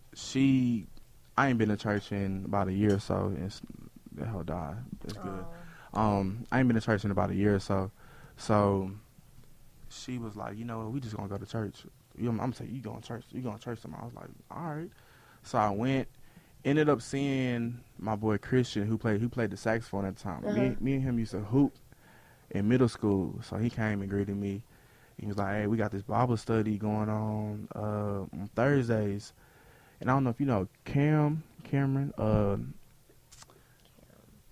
I ain't been to church in about a year or so. The hell died. That's good. I ain't been to church in about a year or so. So she was like, we just gonna go to church. I'm gonna say, you going to church tomorrow. I was like, all right. So I went, ended up seeing my boy Christian who played the saxophone at the time. Me and him used to hoop in middle school. So he came and greeted me. He was like, hey, we got this Bible study going on Thursdays. And I don't know if you know Cameron,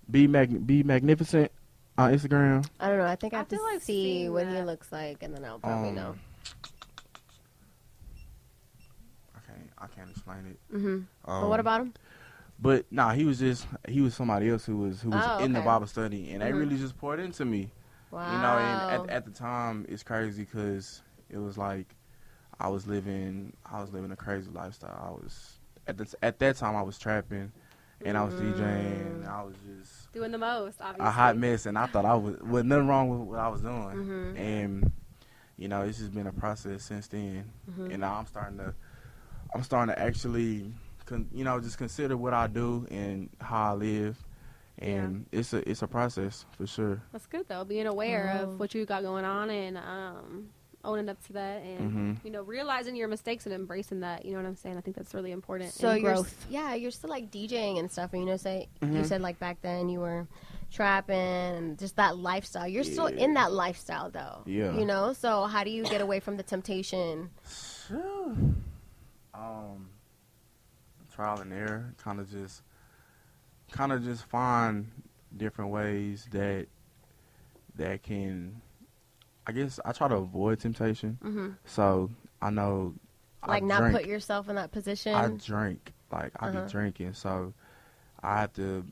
Be Magnificent on Instagram. I don't know. I think I have to like see what he that. looks like, and then I'll probably know. I can't explain it. But what about him? But he was somebody else who was in the Bible study, and they really just poured into me. Wow. And at the time, it's crazy because it was like I was living a crazy lifestyle. At that time I was trapping, and I was DJing, and I was just doing the most, obviously. a hot mess, and I thought I was nothing wrong with what I was doing, and it's just been a process since then, and now I'm starting to actually, just consider what I do and how I live. And it's a process for sure. That's good though, being aware of what you got going on and owning up to that, and realizing your mistakes and embracing that. You know what I'm saying? I think that's really important. So growth. you're still like DJing and stuff, and you said like back then you were trapping and just that lifestyle. You're still in that lifestyle though. Yeah. So how do you get away from the temptation? Trial and error, kind of just find different ways that can, I guess I try to avoid temptation. So I know like not put yourself in that position. I drink, like I be drinking, so I had to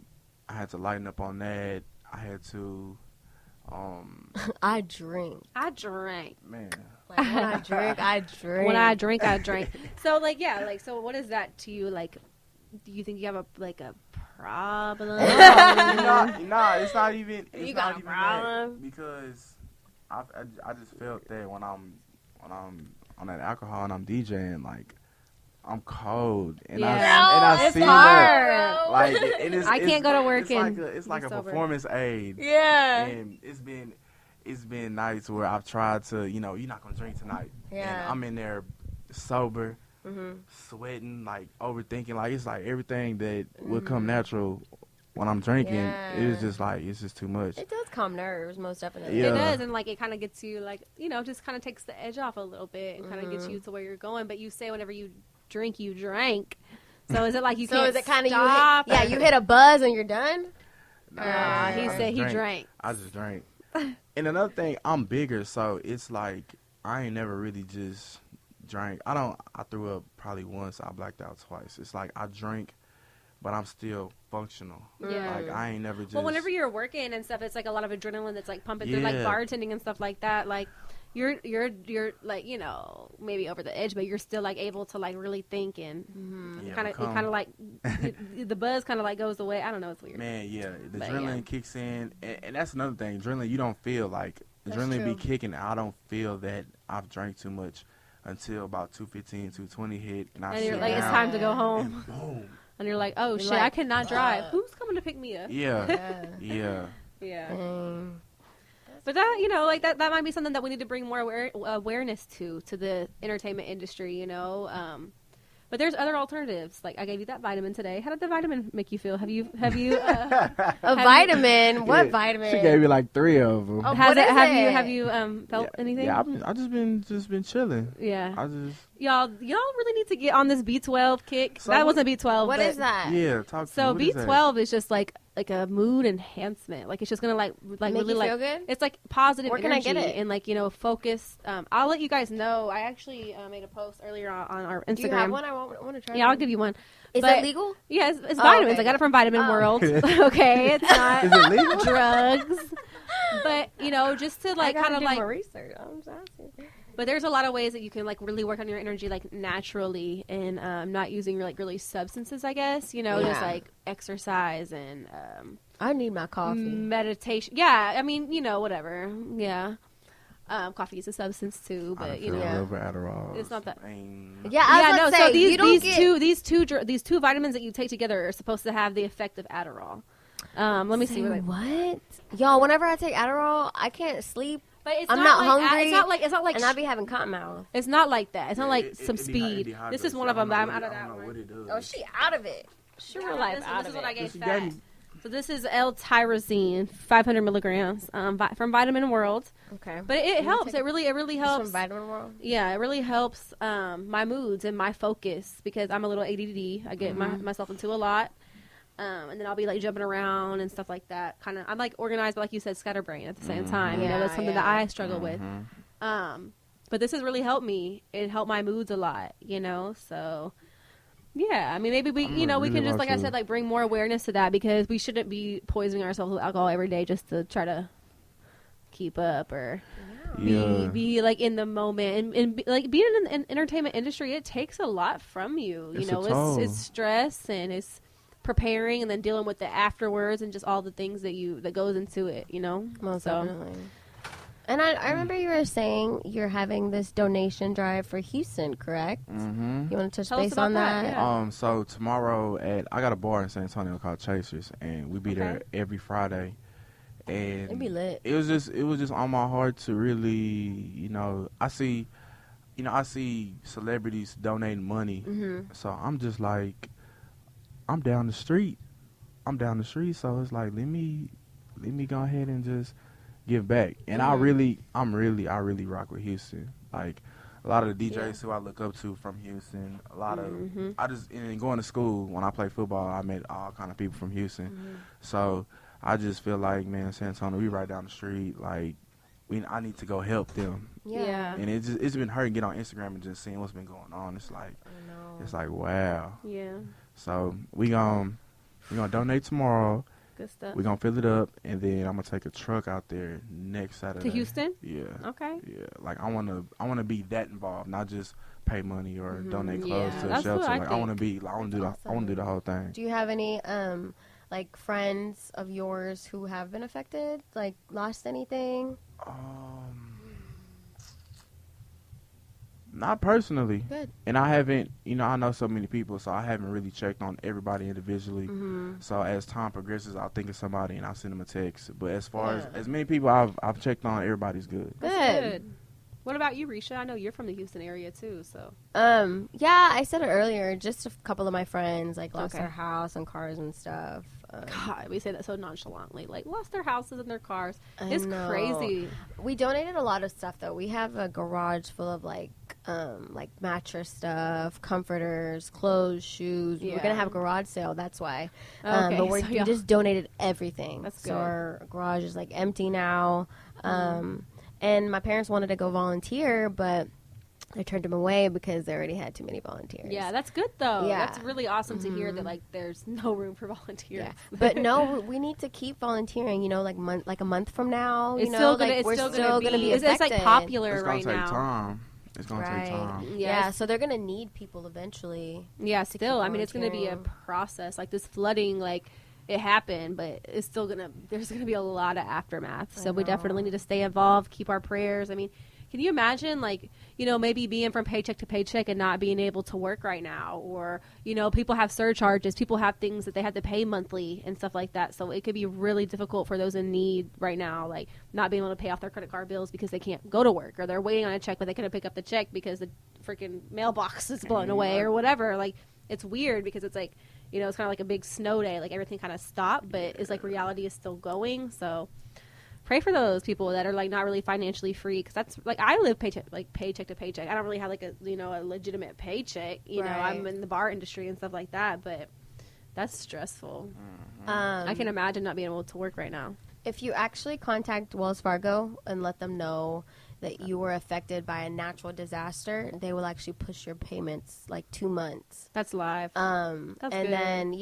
lighten up on that. I had to I drink. Man. Like when I drink, I drink. When I drink, I drink. So so what is that to you? Like, do you think you have a problem? No, it's not even. You got a problem? That, because I just felt that when I'm on that alcohol and I'm DJing, like I'm cold, and I it's see hard. that. Like, I can't go to work it's like a sober. performance aid. Yeah. And it's been nights where I've tried to, you're not gonna drink tonight. Yeah. And I'm in there sober, sweating, like overthinking, like it's like everything that would come natural when I'm drinking. Yeah. It's just too much. It does calm nerves, most definitely. Yeah. It does, and like it kind of gets you like just kind of takes the edge off a little bit and kind of gets you to where you're going. But you say whenever you drink, you drank. So is it like you So can't is it kind of stop? you hit a buzz and you're done? Nah, he said he drank. I just drank. And another thing, I'm bigger, so it's like I ain't never really just drank. I threw up probably once. I blacked out twice. It's like I drink, but I'm still functional. Yeah. Like I ain't never just. Well, whenever you're working and stuff, it's like a lot of adrenaline that's like pumping through, like bartending and stuff like that. Like you're like maybe over the edge, but you're still like able to like really think and it kind of like the buzz kind of like goes away. I don't know, it's weird. Man, yeah, the adrenaline kicks in, and that's another thing. Adrenaline, you don't feel like adrenaline be kicking. I don't feel that I've drank too much until about 2:15, 2:20 hit, and you're like, it's time to go home. And boom. And you're like, oh shit, I cannot drive. Who's coming to pick me up? Yeah. But that, like that might be something that we need to bring more awareness to the entertainment industry, But there's other alternatives. Like I gave you that vitamin today. How did the vitamin make you feel? Have you a vitamin? What vitamin? She gave me like 3 of them. Oh, have you felt anything? Yeah, I just been chilling. Yeah. Y'all really need to get on this B12 kick. That wasn't B12. What is that? Yeah, talk to So me. B12 is just like a mood enhancement. Like it's just gonna like make really you like feel good? it's like positive Where can energy I get it? and like focus. I'll let you guys know. I actually made a post earlier on our Instagram. Do you have one? I want to try. Yeah, I'll give you one. Is But- it legal? Yeah, it's vitamins. okay. I got it from Vitamin World. Okay, it's not Is it legal? drugs. But just to like kind of like research. I'm just asking. But there's a lot of ways that you can like really work on your energy like naturally and not using like really substances, I guess. Just like exercise and I need my coffee. meditation. Yeah, I mean, whatever. Yeah. Coffee is a substance too, I but feel Yeah. a little bit Adderall. It's not that- Yeah, I was about to say, so you don't get... these two vitamins that you take together are supposed to have the effect of Adderall. Let me see what? Y'all, whenever I take Adderall, I can't sleep. But it's I'm not like, hungry. It's not like And I be having cotton mouth. it's not like that. It's not like It some speed. This is one of them, but I'm out of that one. Oh, she out of it. Sure, life out of it. This is what I gave She Fat. gave me- So this is L-tyrosine, 500 milligrams from Vitamin World. Okay. But it helps. It really It's helps. from Vitamin World. Yeah, it really helps my moods and my focus because I'm a little ADD. I get myself into a lot. And then I'll be like jumping around and stuff like that. I'm like organized, but like you said, scatterbrain at the same time. Yeah, That's something that yeah. I struggle with. But this has really helped me. It helped my moods a lot, So, yeah. I mean, maybe we, we really can just, like I want said, to. like bring more awareness to that because we shouldn't be poisoning ourselves with alcohol every day just to try to keep up or be like in the moment and be, like being in the entertainment industry. It takes a lot from you. It's a toll. It's stress and it's preparing and then dealing with the afterwards and just all the things that goes into it, Most So- definitely. And I remember you were saying you're having this donation drive for Houston, correct? Mm-hmm. You want to touch Tell us base about on that, that? yeah. So tomorrow I got a bar in San Antonio called Chasers, and we be there every Friday. And It'd be lit. It was just on my heart to really, I see celebrities donating money, so I'm just like, I'm down the street, so it's like let me go ahead and just give back. And I really rock with Houston. Like a lot of the DJs who I look up to from Houston, a lot of and going to school when I play football, I met all kind of people from Houston. So I just feel like, man, San Antonio, we right down the street. Like I need to go help them. Yeah. And it's been hurting get on Instagram and just seeing what's been going on. It's like it's like wow. Yeah. So we gonna donate tomorrow. Good stuff. We're gonna fill it up, and then I'm gonna take a truck out there next Saturday To Houston? Yeah. Okay. Yeah. Like I wanna be that involved, not just pay money or donate clothes Yeah, to a that's shelter. what I Like I wanna think. be, like I wanna do the whole thing. Do you have any like friends of yours who have been affected? Like lost anything? Not personally. Good. And I haven't, I know so many people, so I haven't really checked on everybody individually. So as time progresses, I'll think of somebody and I'll send them a text. But as far as many people I've checked on, everybody's good. Good. What about you, Rheisha? I know you're from the Houston area too, so. Yeah, I said it earlier. Just a couple of my friends like lost Okay. their house and cars and stuff. God, we say that so nonchalantly. Like, lost their houses and their cars. I It's know. crazy. We donated a lot of stuff though. We have a garage full of like mattress stuff, comforters, clothes, shoes. We're Yeah. gonna have a garage sale. That's why. Okay, But so we y'all- just donated everything. That's So good. our garage is like empty now. And my parents wanted to go volunteer, but I turned them away because they already had too many volunteers. Yeah, that's good though. Yeah. That's really awesome to hear that like there's no room for volunteers. Yeah, but no, we need to keep volunteering. Like a month from now, It's you know, still gonna, like it's we're still still gonna be. It's affected. like popular It's gonna right take now. time. It's gonna take time. Yeah, Yes. so they're gonna need people eventually. Yeah, keep still. I mean, it's gonna be a volunteering. process. Like this flooding, like it happened, but it's still gonna. There's gonna be a lot of aftermath. So we definitely need to stay involved. Keep our prayers. I mean. Can you imagine, like, maybe being from paycheck to paycheck and not being able to work right now? Or, people have surcharges. People have things that they have to pay monthly and stuff like that. So it could be really difficult for those in need right now, like not being able to pay off their credit card bills because they can't go to work. Or they're waiting on a check, but they couldn't pick up the check because freaking mailbox is blown away or whatever. Like, it's weird because it's like, you know, it's kind of like a big snow day. Like, everything kind of stopped, but it's like reality is still going. So pray for those people that are like not really financially free, because that's like, I live paycheck to paycheck. I don't really have like a, you know, a legitimate paycheck. You know, I'm in the bar industry and stuff like that, but that's stressful. I can imagine not being able to work right now. If you actually contact Wells Fargo and let them know that you were affected by a natural disaster, they will actually push your payments like 2 months. That's live. That's and good. Then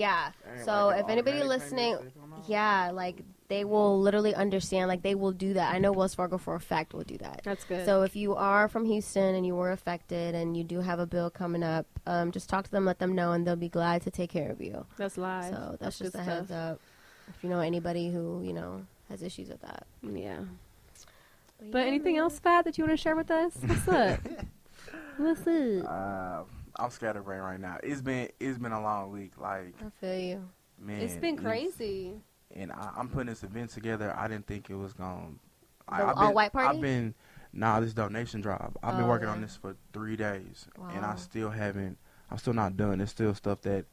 so like if anybody listening, like they will literally understand. Like, they will do that. I know Wells Fargo for a fact will do that. That's good. So if you are from Houston and you were affected and you do have a bill coming up, just talk to them, let them know, and they'll be glad to take care of you. That's live. So that's just a heads up. If you know anybody who, you know, has issues with that. Yeah. But anything else, Fat, that you want to share with us? What's up? What's up? I'm scatterbrained right now. It's been a long week. Like, I feel you. Man, It's been crazy. And I'm putting this event together. I didn't think it was going. All-white party? This donation drive. I've been working on this for 3 days, and I'm still not done. There's still stuff that,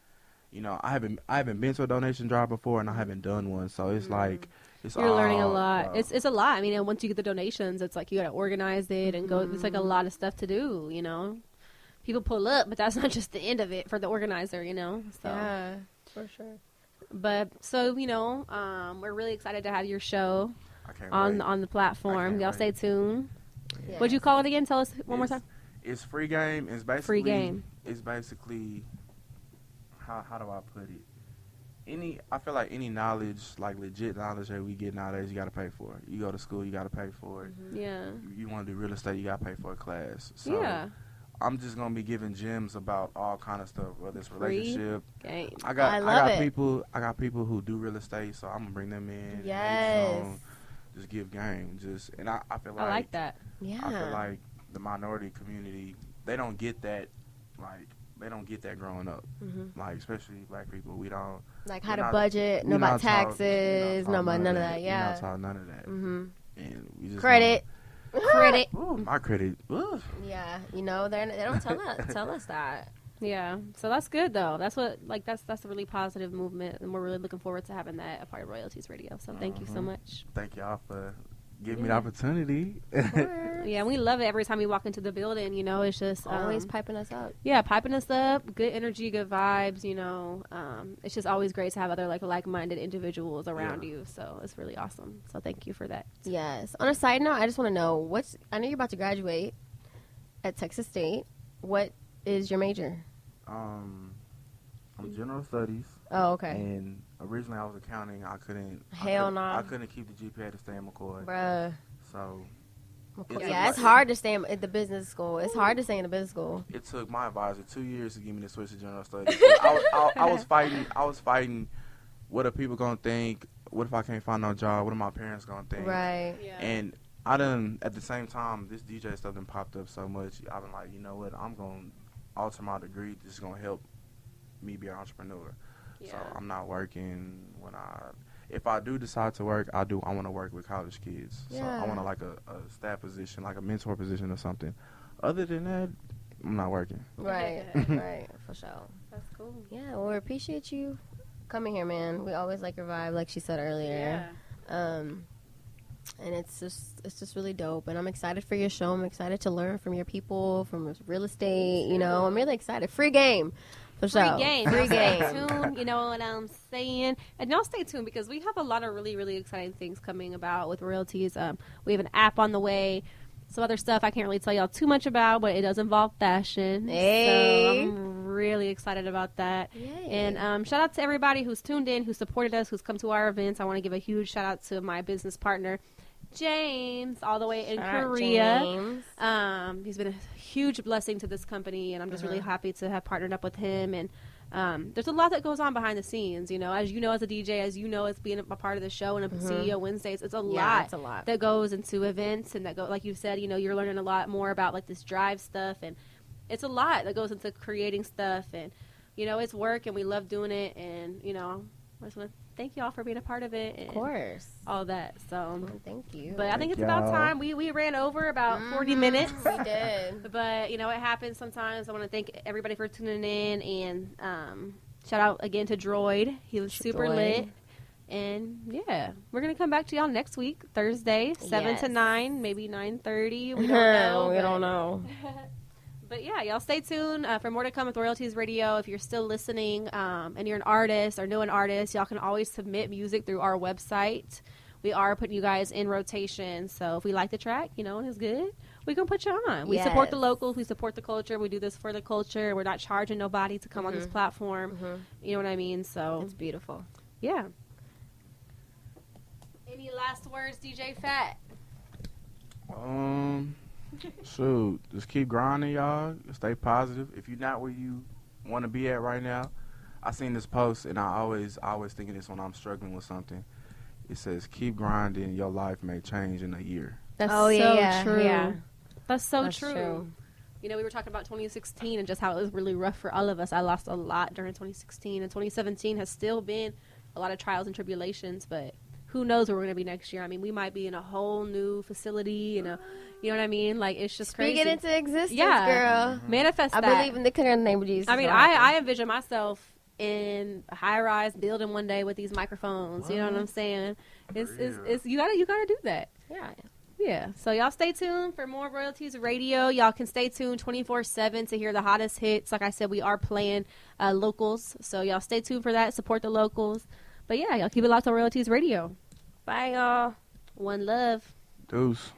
you know, I haven't been to a donation drive before, and I haven't done one. So it's like, you're learning a lot. It's a lot. I mean, and once you get the donations, it's like you got to organize it and go. It's like a lot of stuff to do, you know. People pull up, but that's not just the end of it for the organizer, you know. So. Yeah, for sure. But so, you know, we're really excited to have your show on the platform. Y'all stay tuned. Yeah. What'd you call it again? Tell us one more time. It's free game. It's basically free game. It's basically how do I put it? I feel like any knowledge, like legit knowledge that we get nowadays, you got to pay for it. You go to school, you got to pay for it. Yeah. You want to do real estate, you got to pay for a class. So yeah. I'm just gonna be giving gems about all kind of stuff, whether it's relationship. Game. I got people who do real estate, so I'm gonna bring them in. Yes. Just give game. And I feel like I like that. Yeah. I feel like the minority community, they don't get that. Like, they don't get that growing up. Like, especially black people, we don't. Like how to budget, know about taxes, know about none of that. Yeah. We not taught none of that. And we just credit. Ooh, my credit. Ooh. Yeah, you know, they don't tell us that. Yeah, so that's good though. That's what that's a really positive movement, and we're really looking forward to having that a part of Royalties Radio. So thank you so much. Thank y'all for giving me the opportunity. Yeah, we love it every time we walk into the building. You know, it's just always piping us up. Yeah, piping us up. Good energy, good vibes. You know, it's just always great to have other like-minded individuals around you. So it's really awesome. So thank you for that. Yes. On a side note, I just want to know I know you're about to graduate at Texas State. What is your major? I'm general studies. Oh, okay. And originally I was accounting. I couldn't keep the GPA to stay in McCoy. Bruh. So. It's hard to stay at the business school. It's hard to stay in the business school. It took my advisor 2 years to get me to switch to general studies. I was fighting. What are people gonna think? What if I can't find no job? What are my parents gonna think? Right. Yeah. And at the same time, this DJ stuff done popped up so much. I've been like, you know what? I'm gonna alter my degree. This is gonna help me be an entrepreneur. Yeah. So I'm not working if I do decide to work, I want to work with college kids. Yeah. So I want to like a staff position, like a mentor position or something. Other than that, I'm not working. Right, right, for sure. That's cool. Yeah, well, we appreciate you coming here, man. We always like your vibe, like she said earlier. Yeah. And it's just really dope. And I'm excited for your show. I'm excited to learn from your people, from real estate. You know, I'm really excited. Free game. For sure. Free game. Free game. Stay tuned, you know what I'm saying? And y'all stay tuned because we have a lot of really, really exciting things coming about with Royalties. We have an app on the way. Some other stuff I can't really tell y'all too much about, but it does involve fashion. Hey. So I'm really excited about that. Yay. And shout out to everybody who's tuned in, who supported us, who's come to our events. I want to give a huge shout out to my business partner, James, all the way in Korea. He's been a huge blessing to this company, and I'm just really happy to have partnered up with him. And there's a lot that goes on behind the scenes, you know, as you know, as a DJ, as you know, as being a part of the show and a CEO Wednesdays, it's a lot that goes into events, and that go, like you said, you know, you're learning a lot more about like this drive stuff, and it's a lot that goes into creating stuff, and you know, it's work, and we love doing it, and you know, I just want to thank y'all for being a part of it. Of course. All that. So thank you. But I think it's about time. We ran over about 40 minutes. We did. But, you know, it happens sometimes. I want to thank everybody for tuning in. And shout out again to D.R.O.I.D. He was super lit. And, yeah, we're going to come back to y'all next week, Thursday, 7 to 9, maybe 9:30. We don't know. We don't know. But, yeah, y'all stay tuned for more to come with Royalties Radio. If you're still listening and you're an artist or know an artist, y'all can always submit music through our website. We are putting you guys in rotation. So if we like the track, you know, and it's good, we can put you on. We support the locals. We support the culture. We do this for the culture. We're not charging nobody to come on this platform. You know what I mean? So it's beautiful. Yeah. Any last words, DJ Fat? Shoot, just keep grinding, y'all. Stay positive. If you're not where you want to be at right now, I seen this post, and I always thinking this when I'm struggling with something. It says, keep grinding, your life may change in a year. That's so true. Yeah. That's true. You know, we were talking about 2016 and just how it was really rough for all of us. I lost a lot during 2016, and 2017 has still been a lot of trials and tribulations, but who knows where we're going to be next year. I mean, we might be in a whole new facility, you know what I mean? Like, it's just crazy. Speak it into existence, girl. Manifest I that. believe in the name of Jesus. I mean, I envision myself in a high-rise building one day with these microphones. You know what I'm saying? It's you gotta do that. Yeah. So y'all stay tuned for more Royalties Radio. Y'all can stay tuned 24/7 to hear the hottest hits. Like I said, we are playing locals, so y'all stay tuned for that. Support the locals. But yeah, y'all keep it locked on Royalties Radio. Bye, y'all. One love. Deuce.